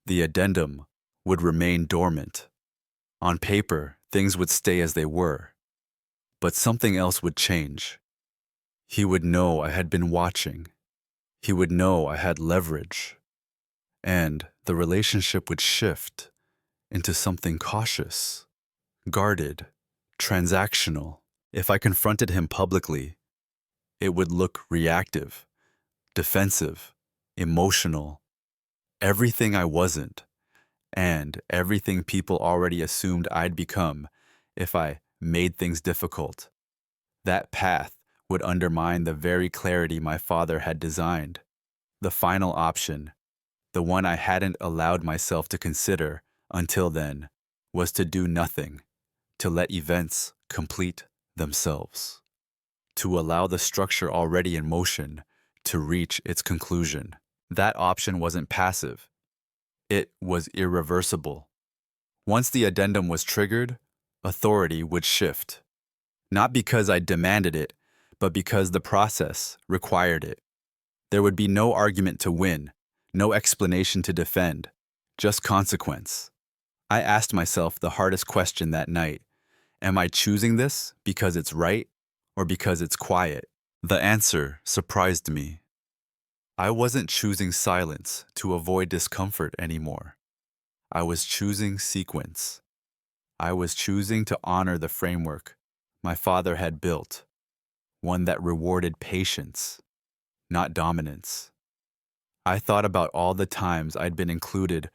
Speaker 1: The addendum would remain dormant. On paper, things would stay as they were. But something else would change. He would know I had been watching. He would know I had leverage. And the relationship would shift into something cautious, guarded, transactional. If I confronted him publicly, it would look reactive, defensive, emotional, everything I wasn't, and everything people already assumed I'd become if I made things difficult. That path would undermine the very clarity my father had designed. The final option, the one I hadn't allowed myself to consider until then, was to do nothing, to let events complete themselves, to allow the structure already in motion to reach its conclusion. That option wasn't passive. It was irreversible. Once the addendum was triggered, authority would shift. Not because I demanded it, but because the process required it. There would be no argument to win, no explanation to defend, just consequence. I asked myself the hardest question that night. Am I choosing this because it's right or because it's quiet? The answer surprised me. I wasn't choosing silence to avoid discomfort anymore. I was choosing sequence. I was choosing to honor the framework my father had built, one that rewarded patience, not dominance. I thought about all the times I'd been included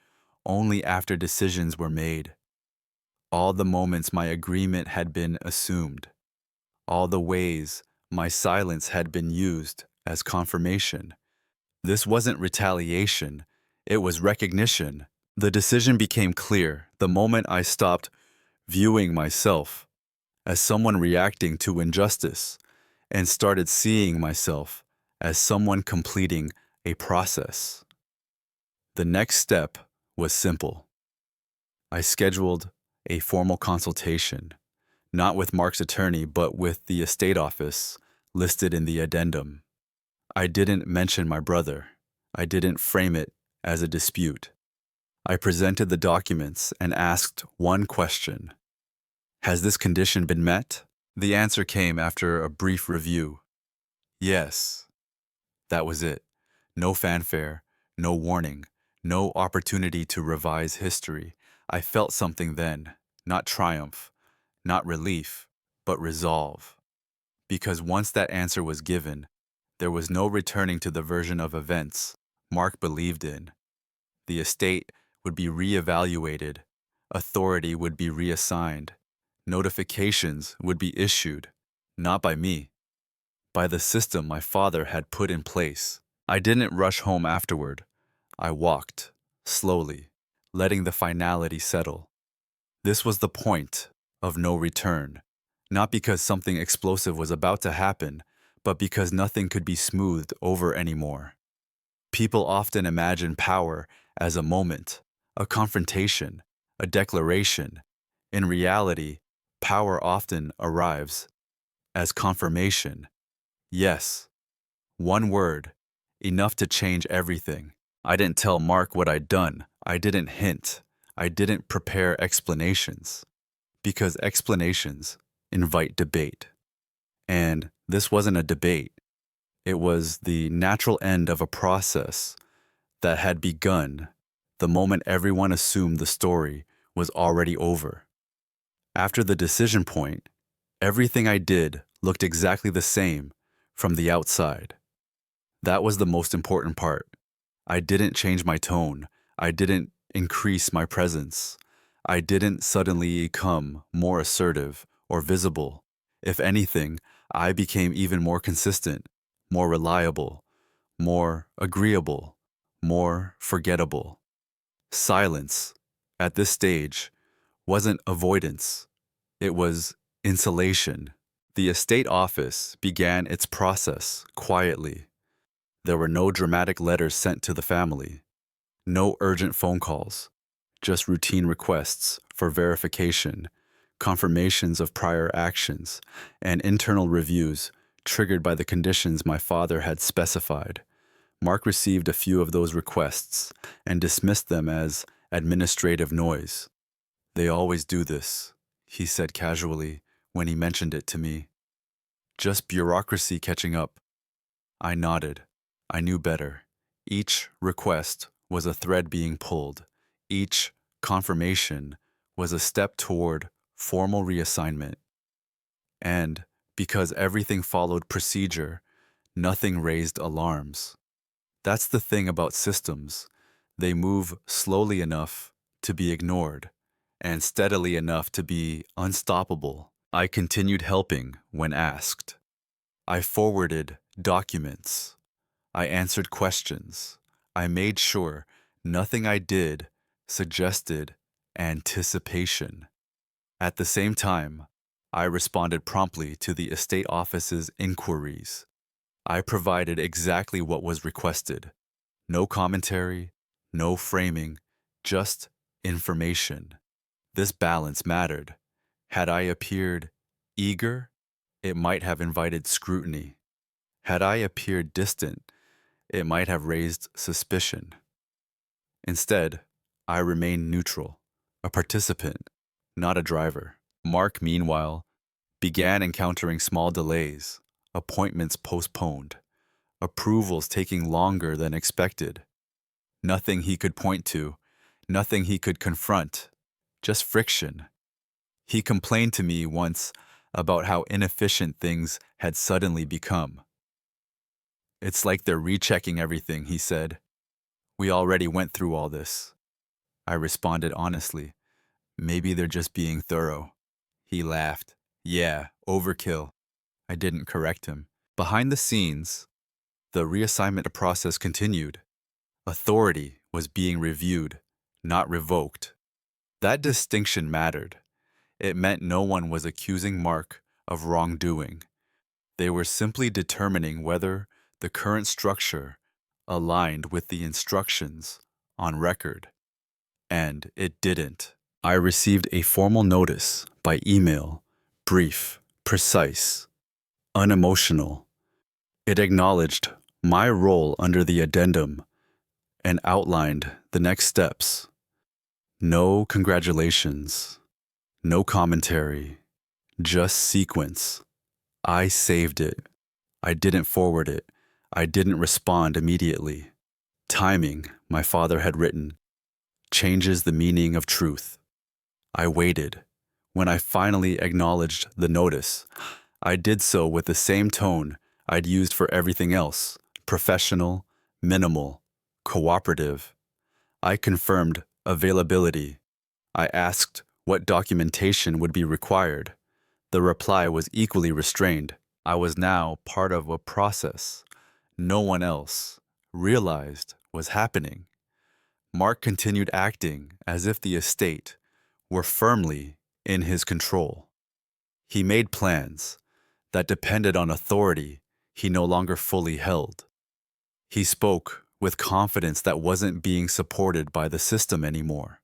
Speaker 1: only after decisions were made, all the moments my agreement had been assumed, all the ways my silence had been used as confirmation. This wasn't retaliation, it was recognition. The decision became clear the moment I stopped viewing myself as someone reacting to injustice and started seeing myself as someone completing a process. The next step was simple. I scheduled a formal consultation, not with Mark's attorney, but with the estate office listed in the addendum. I didn't mention my brother. I didn't frame it as a dispute. I presented the documents and asked one question. Has this condition been met? The answer came after a brief review. Yes. That was it. No fanfare, no warning, no opportunity to revise history. I felt something then, not triumph, not relief, but resolve. Because once that answer was given, there was no returning to the version of events Mark believed in. The estate would be reevaluated, authority would be reassigned, notifications would be issued, not by me, by the system my father had put in place. I didn't rush home afterward. I walked, slowly, letting the finality settle. This was the point of no return, not because something explosive was about to happen, but because nothing could be smoothed over anymore. People often imagine power as a moment, a confrontation, a declaration. In reality, power often arrives as confirmation. Yes, one word, enough to change everything. I didn't tell Mark what I'd done. I didn't hint. I didn't prepare explanations. Because explanations invite debate. And this wasn't a debate. It was the natural end of a process that had begun the moment everyone assumed the story was already over. After the decision point, everything I did looked exactly the same from the outside. That was the most important part. I didn't change my tone. I didn't increase my presence. I didn't suddenly become more assertive or visible. If anything, I became even more consistent, more reliable, more agreeable, more forgettable. Silence, at this stage, wasn't avoidance. It was insulation. The estate office began its process quietly. There were no dramatic letters sent to the family, no urgent phone calls, just routine requests for verification, confirmations of prior actions, and internal reviews triggered by the conditions my father had specified. Mark received a few of those requests and dismissed them as administrative noise. "They always do this," he said casually when he mentioned it to me. "Just bureaucracy catching up." I nodded. I knew better. Each request was a thread being pulled. Each confirmation was a step toward formal reassignment. And because everything followed procedure, nothing raised alarms. That's the thing about systems. They move slowly enough to be ignored, and steadily enough to be unstoppable. I continued helping when asked. I forwarded documents. I answered questions. I made sure nothing I did suggested anticipation. At the same time, I responded promptly to the estate office's inquiries. I provided exactly what was requested. No commentary, no framing, just information. This balance mattered. Had I appeared eager, it might have invited scrutiny. Had I appeared distant, it might have raised suspicion. Instead, I remained neutral, a participant, not a driver. Mark, meanwhile, began encountering small delays, appointments postponed, approvals taking longer than expected. Nothing he could point to, nothing he could confront, just friction. He complained to me once about how inefficient things had suddenly become. "It's like they're rechecking everything," he said. "We already went through all this." I responded honestly. "Maybe they're just being thorough." He laughed. "Yeah, overkill." I didn't correct him. Behind the scenes, the reassignment process continued. Authority was being reviewed, not revoked. That distinction mattered. It meant no one was accusing Mark of wrongdoing. They were simply determining whether the current structure aligned with the instructions on record. And it didn't. I received a formal notice by email, brief, precise, unemotional. It acknowledged my role under the addendum and outlined the next steps. No congratulations, no commentary, just sequence. I saved it. I didn't forward it. I didn't respond immediately. Timing, my father had written, changes the meaning of truth. I waited. When I finally acknowledged the notice, I did so with the same tone I'd used for everything else: professional, minimal, cooperative. I confirmed availability. I asked what documentation would be required. The reply was equally restrained. I was now part of a process no one else realized was happening. Mark continued acting as if the estate were firmly in his control. He made plans that depended on authority he no longer fully held. He spoke with confidence that wasn't being supported by the system anymore.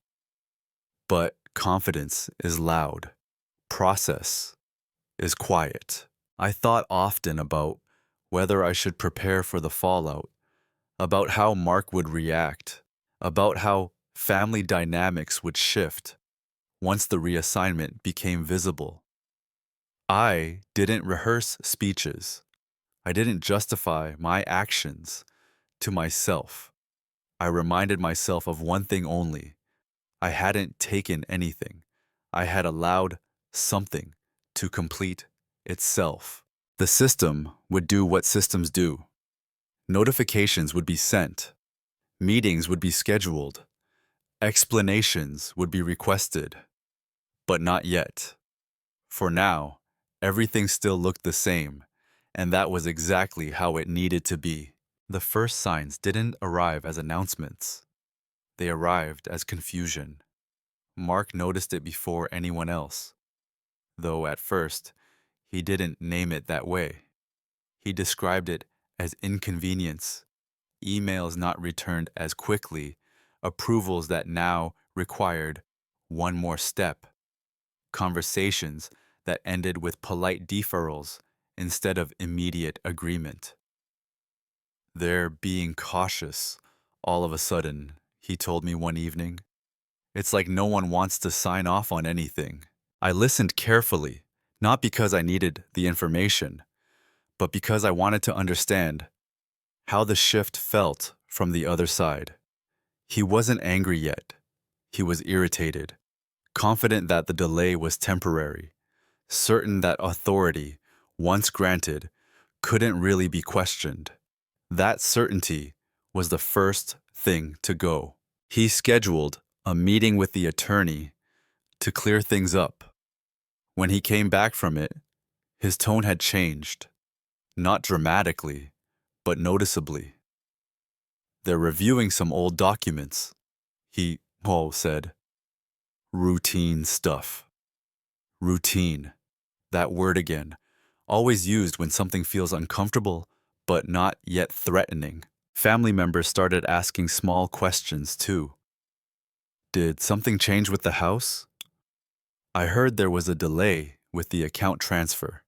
Speaker 1: But confidence is loud. Process is quiet. I thought often about whether I should prepare for the fallout, about how Mark would react, about how family dynamics would shift once the reassignment became visible. I didn't rehearse speeches. I didn't justify my actions to myself. I reminded myself of one thing only. I hadn't taken anything. I had allowed something to complete itself. The system would do what systems do. Notifications would be sent. Meetings would be scheduled. Explanations would be requested. But not yet. For now, everything still looked the same, and that was exactly how it needed to be. The first signs didn't arrive as announcements. They arrived as confusion. Mark noticed it before anyone else, though at first, he didn't name it that way. He described it as inconvenience, emails not returned as quickly, approvals that now required one more step, conversations that ended with polite deferrals instead of immediate agreement. "They're being cautious, all of a sudden," he told me one evening. "It's like no one wants to sign off on anything." I listened carefully, not because I needed the information, but because I wanted to understand how the shift felt from the other side. He wasn't angry yet. He was irritated, confident that the delay was temporary, certain that authority, once granted, couldn't really be questioned. That certainty was the first thing to go. He scheduled a meeting with the attorney to clear things up. When he came back from it, his tone had changed, not dramatically, but noticeably. "They're reviewing some old documents," he said. "Routine stuff." Routine. That word again. Always used when something feels uncomfortable, but not yet threatening. Family members started asking small questions too. "Did something change with the house? I heard there was a delay with the account transfer.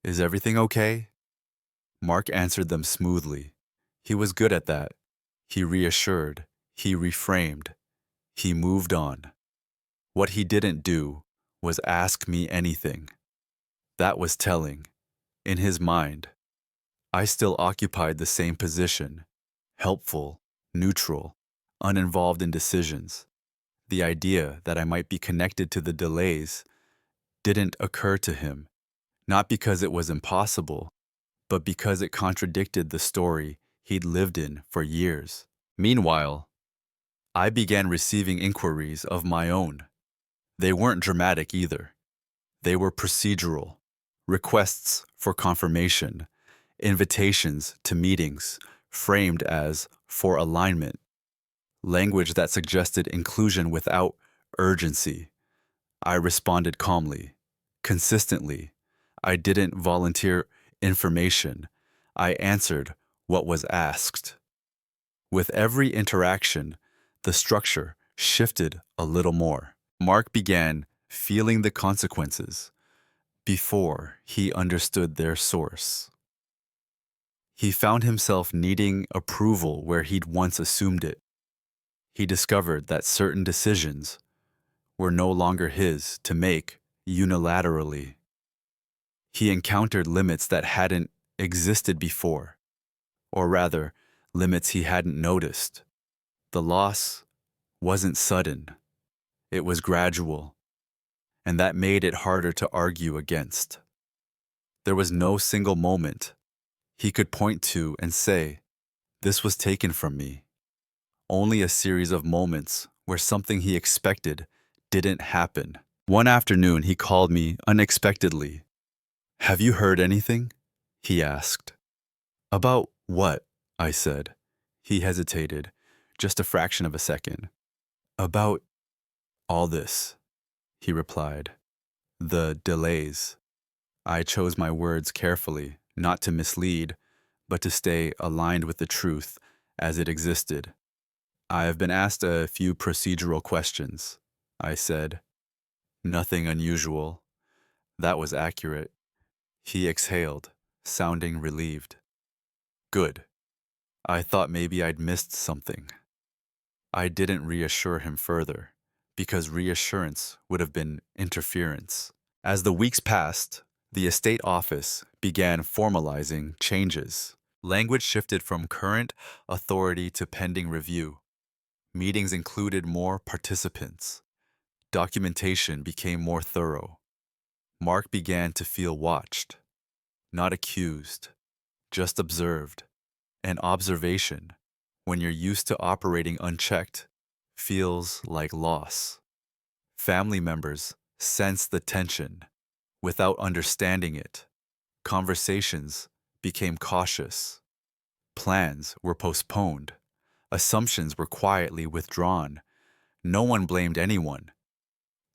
Speaker 1: Is everything okay?" Mark answered them smoothly. He was good at that. He reassured. He reframed. He moved on. What he didn't do was ask me anything. That was telling. In his mind, I still occupied the same position, helpful, neutral, uninvolved in decisions. The idea that I might be connected to the delays didn't occur to him, not because it was impossible, but because it contradicted the story he'd lived in for years. Meanwhile, I began receiving inquiries of my own. They weren't dramatic either. They were procedural, requests for confirmation, invitations to meetings framed as for alignment, language that suggested inclusion without urgency. I responded calmly, consistently. I didn't volunteer information. I answered what was asked. With every interaction, the structure shifted a little more. Mark began feeling the consequences before he understood their source. He found himself needing approval where he'd once assumed it. He discovered that certain decisions were no longer his to make unilaterally. He encountered limits that hadn't existed before, or rather, limits he hadn't noticed. The loss wasn't sudden, it was gradual, and that made it harder to argue against. There was no single moment he could point to and say, "This was taken from me." Only a series of moments where something he expected didn't happen. One afternoon, he called me unexpectedly. "Have you heard anything?" he asked. "About what?" I said. He hesitated, just a fraction of a second. "About all this," he replied. "The delays." I chose my words carefully, not to mislead, but to stay aligned with the truth as it existed. "I have been asked a few procedural questions," I said. "Nothing unusual." That was accurate. He exhaled, sounding relieved. "Good. I thought maybe I'd missed something." I didn't reassure him further, because reassurance would have been interference. As the weeks passed, the estate office began formalizing changes. Language shifted from current authority to pending review. Meetings included more participants. Documentation became more thorough. Mark began to feel watched, not accused, just observed. And observation, when you're used to operating unchecked, feels like loss. Family members sense the tension without understanding it. Conversations became cautious. Plans were postponed. Assumptions were quietly withdrawn. No one blamed anyone.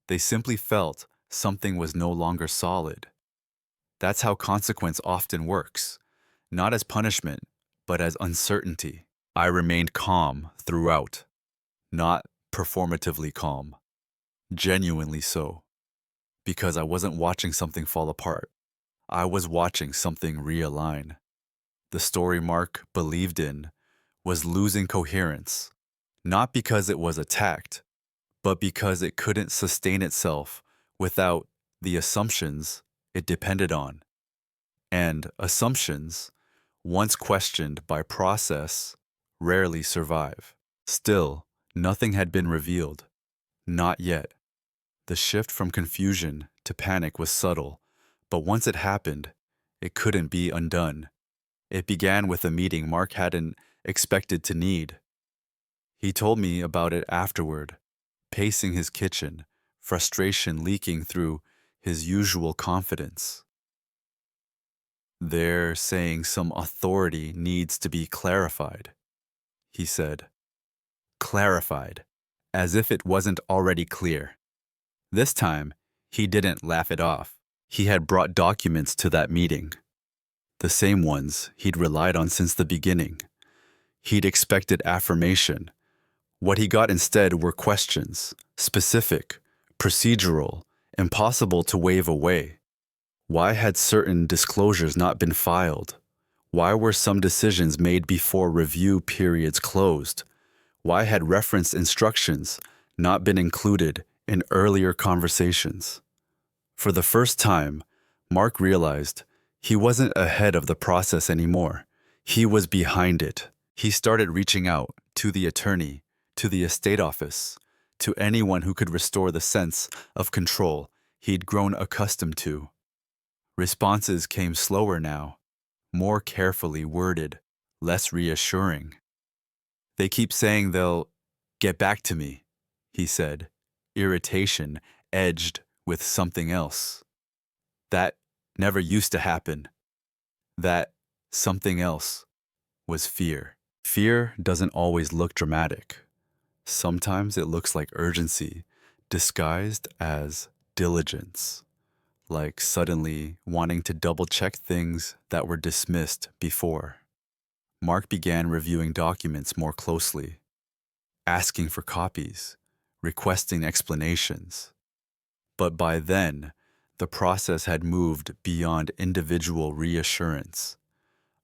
Speaker 1: They simply felt something was no longer solid. That's how consequence often works, not as punishment, but as uncertainty. I remained calm throughout, not performatively calm, genuinely so. because I wasn't watching something fall apart. I was watching something realign. The story Mark believed in was losing coherence, not because it was attacked, but because it couldn't sustain itself without the assumptions it depended on. And assumptions, once questioned by process, rarely survive. Still, nothing had been revealed. Not yet. The shift from confusion to panic was subtle, but once it happened, it couldn't be undone. It began with a meeting Mark hadn't expected to need. He told me about it afterward, pacing his kitchen, frustration leaking through his usual confidence. "They're saying some authority needs to be clarified," he said. Clarified, as if it wasn't already clear. This time, he didn't laugh it off. He had brought documents to that meeting, the same ones he'd relied on since the beginning. He'd expected affirmation. What he got instead were questions, specific, procedural, impossible to wave away. Why had certain disclosures not been filed? Why were some decisions made before review periods closed? Why had referenced instructions not been included in earlier conversations? For the first time, Mark realized he wasn't ahead of the process anymore. He was behind it. He started reaching out to the attorney, to the estate office, to anyone who could restore the sense of control he'd grown accustomed to. Responses came slower now, more carefully worded, less reassuring. "They keep saying they'll get back to me," he said, irritation edged with something else. That never used to happen. That something else was fear. Fear doesn't always look dramatic. Sometimes it looks like urgency, disguised as diligence, like suddenly wanting to double-check things that were dismissed before. Mark began reviewing documents more closely, asking for copies, requesting explanations. But by then, the process had moved beyond individual reassurance.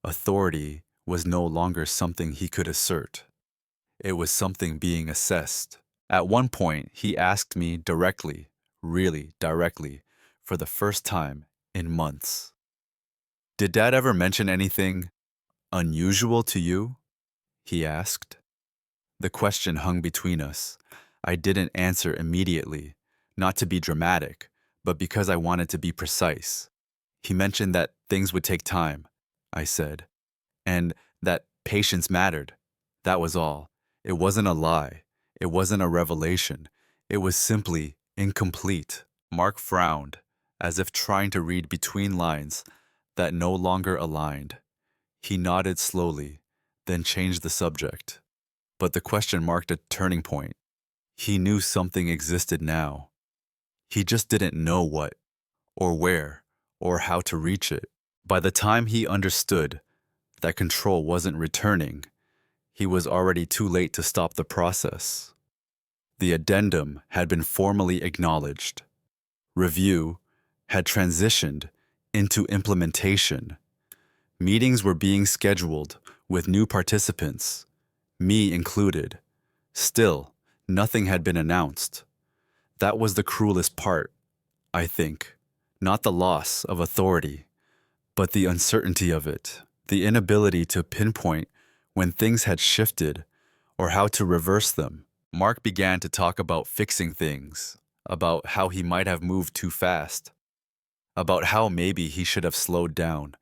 Speaker 1: Authority was no longer something he could assert. It was something being assessed. At one point, he asked me directly, really directly, for the first time in months. "Did Dad ever mention anything unusual to you?" he asked. The question hung between us. I didn't answer immediately, not to be dramatic, but because I wanted to be precise. "He mentioned that things would take time," I said, "and that patience mattered. That was all. It wasn't a lie. It wasn't a revelation. It was simply incomplete." Mark frowned, as if trying to read between lines that no longer aligned. He nodded slowly, then changed the subject. But the question marked a turning point. He knew something existed now. He just didn't know what, or where, or how to reach it. By the time he understood that control wasn't returning, he was already too late to stop the process. The addendum had been formally acknowledged. Review had transitioned into implementation. Meetings were being scheduled with new participants, me included. Still, nothing had been announced. That was the cruelest part, I think. Not the loss of authority, but the uncertainty of it, the inability to pinpoint when things had shifted or how to reverse them. Mark began to talk about fixing things, about how he might have moved too fast, about how maybe he should have slowed down.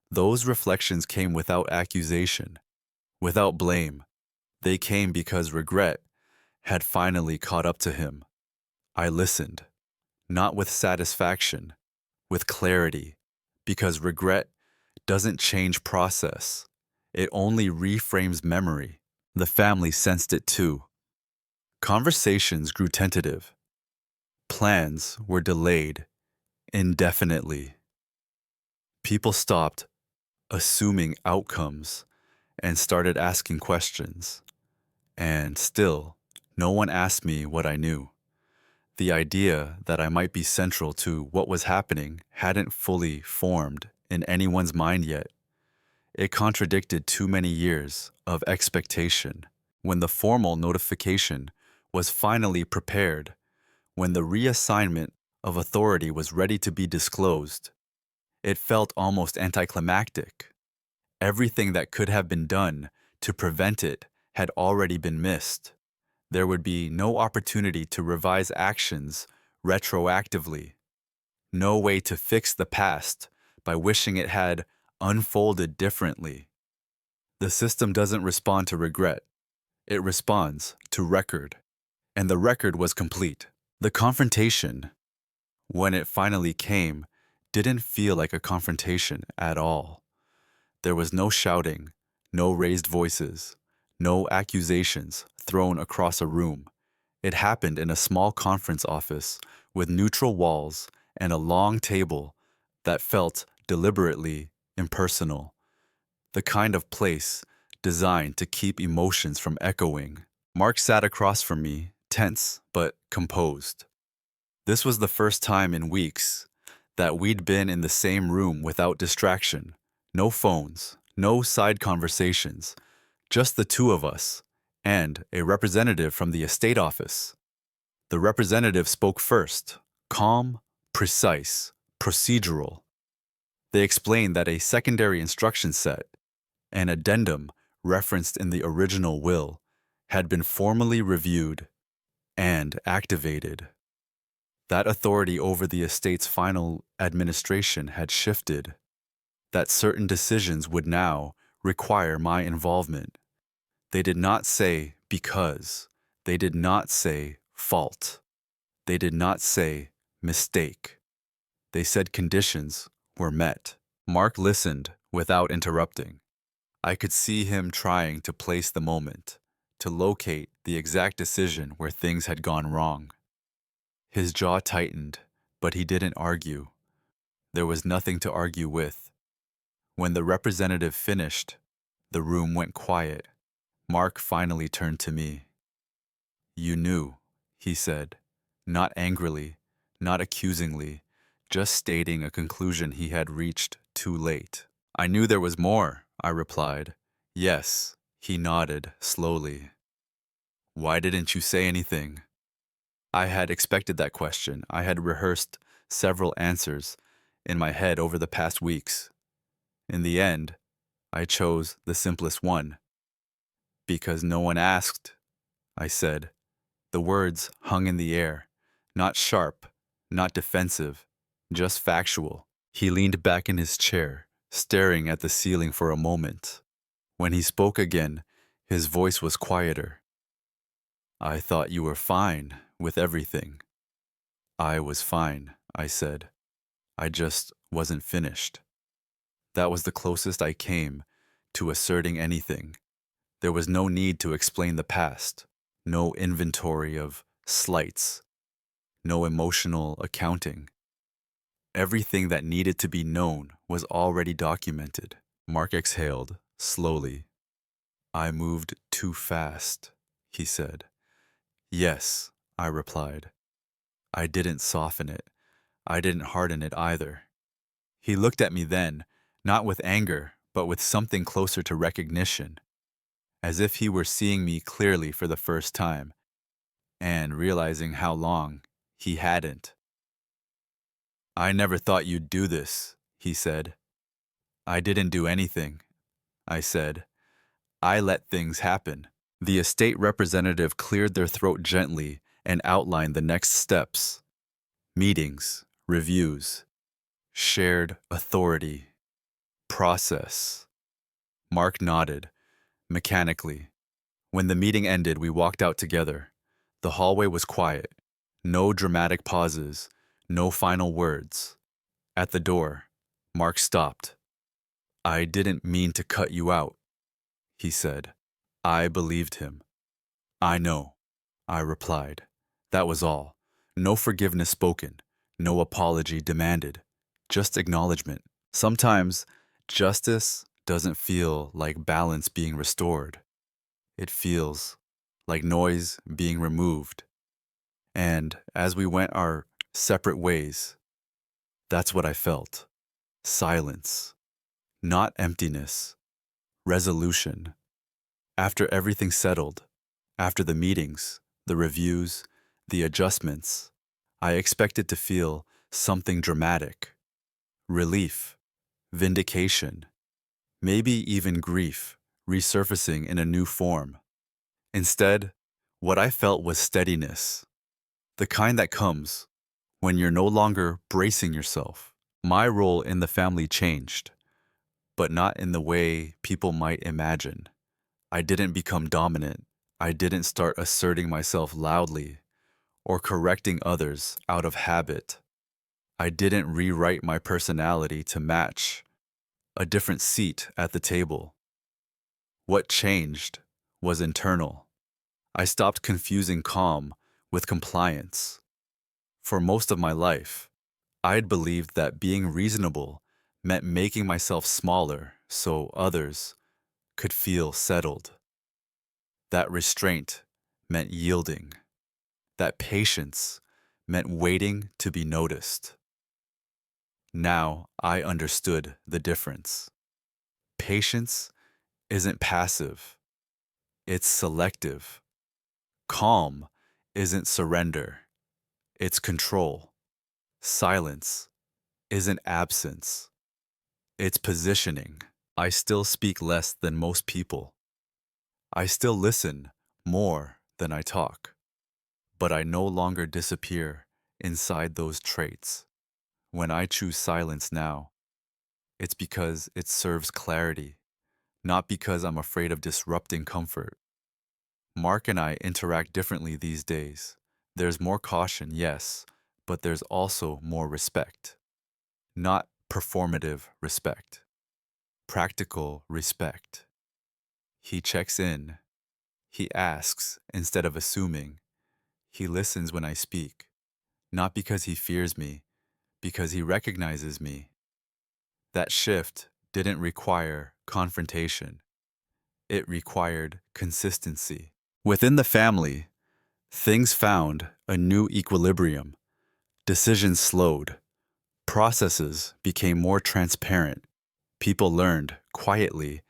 Speaker 1: Those reflections came without accusation, without blame. They came because regret had finally caught up to him. I listened, not with satisfaction, with clarity, because regret doesn't change process. It only reframes memory. The family sensed it too. Conversations grew tentative. Plans were delayed indefinitely. People stopped assuming outcomes and started asking questions. And still, no one asked me what I knew. The idea that I might be central to what was happening hadn't fully formed in anyone's mind yet. It contradicted too many years of expectation. When the formal notification was finally prepared, when the reassignment of authority was ready to be disclosed, it felt almost anticlimactic. Everything that could have been done to prevent it had already been missed. There would be no opportunity to revise actions retroactively, no way to fix the past by wishing it had unfolded differently. The system doesn't respond to regret, it responds to record. And the record was complete. The confrontation, when it finally came, didn't feel like a confrontation at all. There was no shouting, no raised voices, no accusations thrown across a room. It happened in a small conference office with neutral walls and a long table that felt deliberately impersonal, the kind of place designed to keep emotions from echoing. Mark sat across from me, tense but composed. This was the first time in weeks that we'd been in the same room without distraction. No phones, no side conversations, just the two of us and a representative from the estate office. The representative spoke first, calm, precise, procedural. They explained that a secondary instruction set, an addendum referenced in the original will, had been formally reviewed and activated. That authority over the estate's final administration had shifted, that certain decisions would now require my involvement. They did not say because. They did not say fault. They did not say mistake. They said conditions were met. Mark listened without interrupting. I could see him trying to place the moment, to locate the exact decision where things had gone wrong. His jaw tightened, but he didn't argue. There was nothing to argue with. When the representative finished, the room went quiet. Mark finally turned to me. "You knew," he said, not angrily, not accusingly, just stating a conclusion he had reached too late. "I knew there was more," I replied. "Yes," he nodded slowly. "Why didn't you say anything?" I had expected that question. I had rehearsed several answers in my head over the past weeks. In the end, I chose the simplest one. "Because no one asked," I said. The words hung in the air, not sharp, not defensive, just factual. He leaned back in his chair, staring at the ceiling for a moment. When he spoke again, his voice was quieter. "I thought you were fine with everything." "I was fine," I said. "I just wasn't finished." That was the closest I came to asserting anything. There was no need to explain the past, no inventory of slights, no emotional accounting. Everything that needed to be known was already documented. Mark exhaled, slowly. "I moved too fast," he said. "Yes," I replied. "I didn't soften it. I didn't harden it either." He looked at me then, not with anger, but with something closer to recognition, as if he were seeing me clearly for the first time, and realizing how long he hadn't. "I never thought you'd do this," he said. "I didn't do anything," I said. "I let things happen." The estate representative cleared their throat gently and outlined the next steps. Meetings, reviews, shared authority, process. Mark nodded, mechanically. When the meeting ended, we walked out together. The hallway was quiet. No dramatic pauses, no final words. At the door, Mark stopped. "I didn't mean to cut you out," he said. I believed him. "I know," I replied. That was all. No forgiveness spoken, no apology demanded, just acknowledgement. Sometimes justice doesn't feel like balance being restored. It feels like noise being removed. And as we went our separate ways, that's what I felt. Silence, not emptiness, resolution. After everything settled, after the meetings, the reviews, the adjustments, I expected to feel something dramatic. Relief, vindication, maybe even grief resurfacing in a new form. Instead, what I felt was steadiness, the kind that comes when you're no longer bracing yourself. My role in the family changed, but not in the way people might imagine. I didn't become dominant. I didn't start asserting myself loudly or correcting others out of habit. I didn't rewrite my personality to match a different seat at the table. What changed was internal. I stopped confusing calm with compliance. For most of my life, I'd believed that being reasonable meant making myself smaller so others could feel settled. That restraint meant yielding. That patience meant waiting to be noticed. Now I understood the difference. Patience isn't passive, it's selective. Calm isn't surrender, it's control. Silence isn't absence, it's positioning. I still speak less than most people. I still listen more than I talk. But I no longer disappear inside those traits. When I choose silence now, it's because it serves clarity, not because I'm afraid of disrupting comfort. Mark and I interact differently these days. There's more caution, yes, but there's also more respect. Not performative respect, practical respect. He checks in. He asks instead of assuming. He listens when I speak, not because he fears me, because he recognizes me. That shift didn't require confrontation. It required consistency. Within the family, things found a new equilibrium. Decisions slowed. Processes became more transparent. People learned, quietly,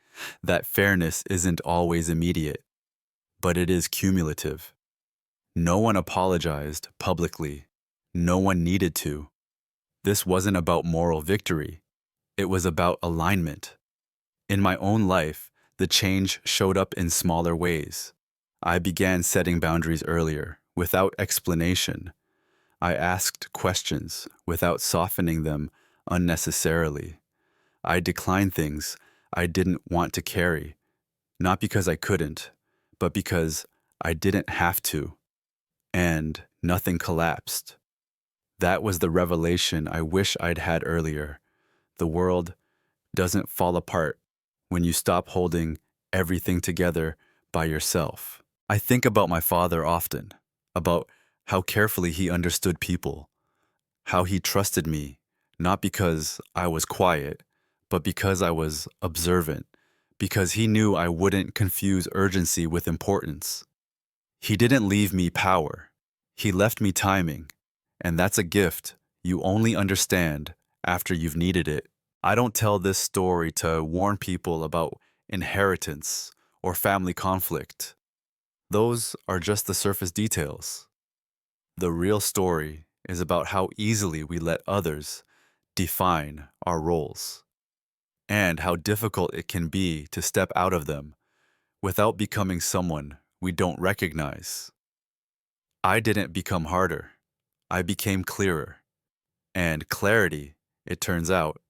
Speaker 1: that fairness isn't always immediate, but it is cumulative. No one apologized publicly. No one needed to. This wasn't about moral victory. It was about alignment. In my own life, the change showed up in smaller ways. I began setting boundaries earlier, without explanation. I asked questions without softening them unnecessarily. I declined things I didn't want to carry, not because I couldn't, but because I didn't have to. And nothing collapsed. That was the revelation I wish I'd had earlier. The world doesn't fall apart when you stop holding everything together by yourself. I think about my father often, about how carefully he understood people, how he trusted me, not because I was quiet, but because I was observant, because he knew I wouldn't confuse urgency with importance. He didn't leave me power. He left me timing, and that's a gift you only understand after you've needed it. I don't tell this story to warn people about inheritance or family conflict. Those are just the surface details. The real story is about how easily we let others define our roles, and how difficult it can be to step out of them without becoming someone we don't recognize. I didn't become harder. I became clearer. And clarity, it turns out,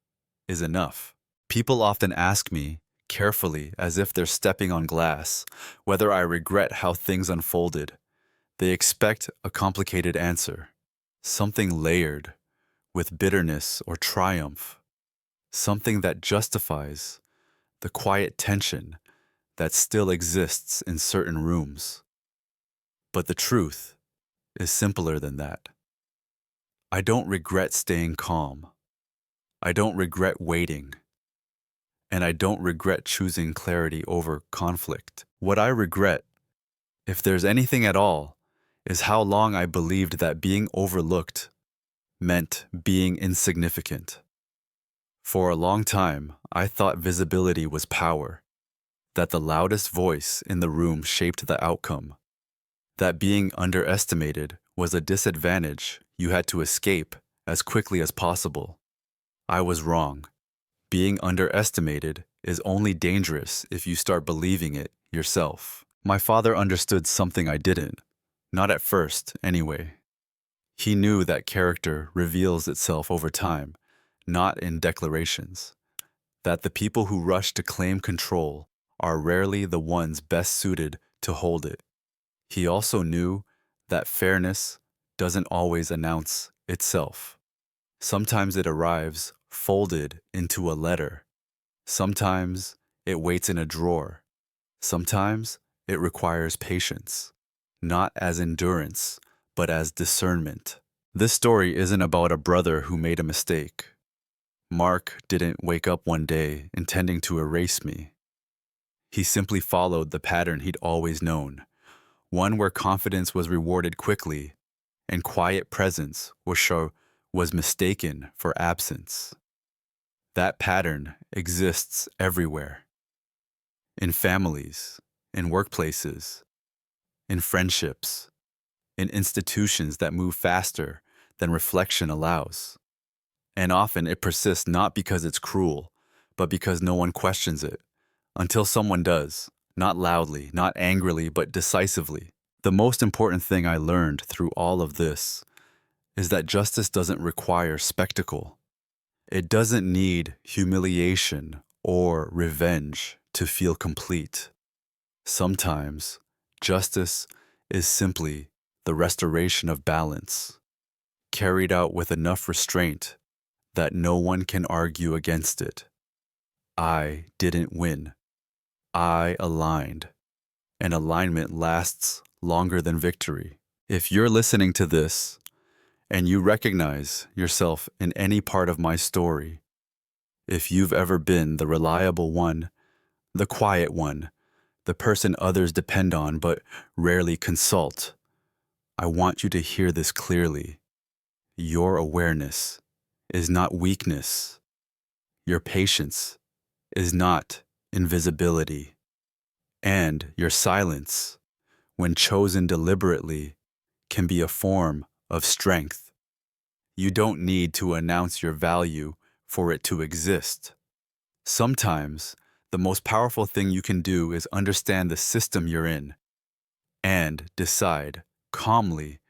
Speaker 1: is enough. People often ask me, carefully as if they're stepping on glass, whether I regret how things unfolded. They expect a complicated answer, something layered with bitterness or triumph, something that justifies the quiet tension that still exists in certain rooms. But the truth is simpler than that. I don't regret staying calm. I don't regret waiting. And I don't regret choosing clarity over conflict. What I regret, if there's anything at all, is how long I believed that being overlooked meant being insignificant. For a long time, I thought visibility was power, that the loudest voice in the room shaped the outcome, that being underestimated was a disadvantage you had to escape as quickly as possible. I was wrong. Being underestimated is only dangerous if you start believing it yourself. My father understood something I didn't, not at first, anyway. He knew that character reveals itself over time, not in declarations, that the people who rush to claim control are rarely the ones best suited to hold it. He also knew that fairness doesn't always announce itself. Sometimes it arrives folded into a letter. Sometimes it waits in a drawer. Sometimes it requires patience, not as endurance, but as discernment. This story isn't about a brother who made a mistake. Mark didn't wake up one day intending to erase me. He simply followed the pattern he'd always known, one where confidence was rewarded quickly and quiet presence was mistaken for absence. That pattern exists everywhere. In families, in workplaces, in friendships, in institutions that move faster than reflection allows. And often it persists not because it's cruel, but because no one questions it, until someone does, not loudly, not angrily, but decisively. The most important thing I learned through all of this is that justice doesn't require spectacle. It doesn't need humiliation or revenge to feel complete. Sometimes, justice is simply the restoration of balance, carried out with enough restraint that no one can argue against it. I didn't win. I aligned, and alignment lasts longer than victory. If you're listening to this and you recognize yourself in any part of my story, if you've ever been the reliable one, the quiet one, the person others depend on but rarely consult, I want you to hear this clearly. Your awareness is not weakness. Your patience is not invisibility. And your silence, when chosen deliberately, can be a form of strength. You don't need to announce your value for it to exist. Sometimes, the most powerful thing you can do is understand the system you're in and decide calmly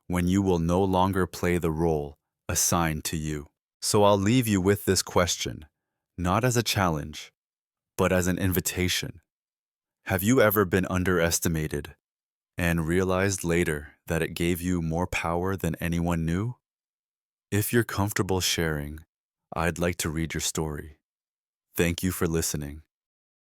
Speaker 1: when you will no longer play the role assigned to you. So I'll leave you with this question, not as a challenge, but as an invitation. Have you ever been underestimated and realized later that it gave you more power than anyone knew? If you're comfortable sharing, I'd like to read your story. Thank you for listening.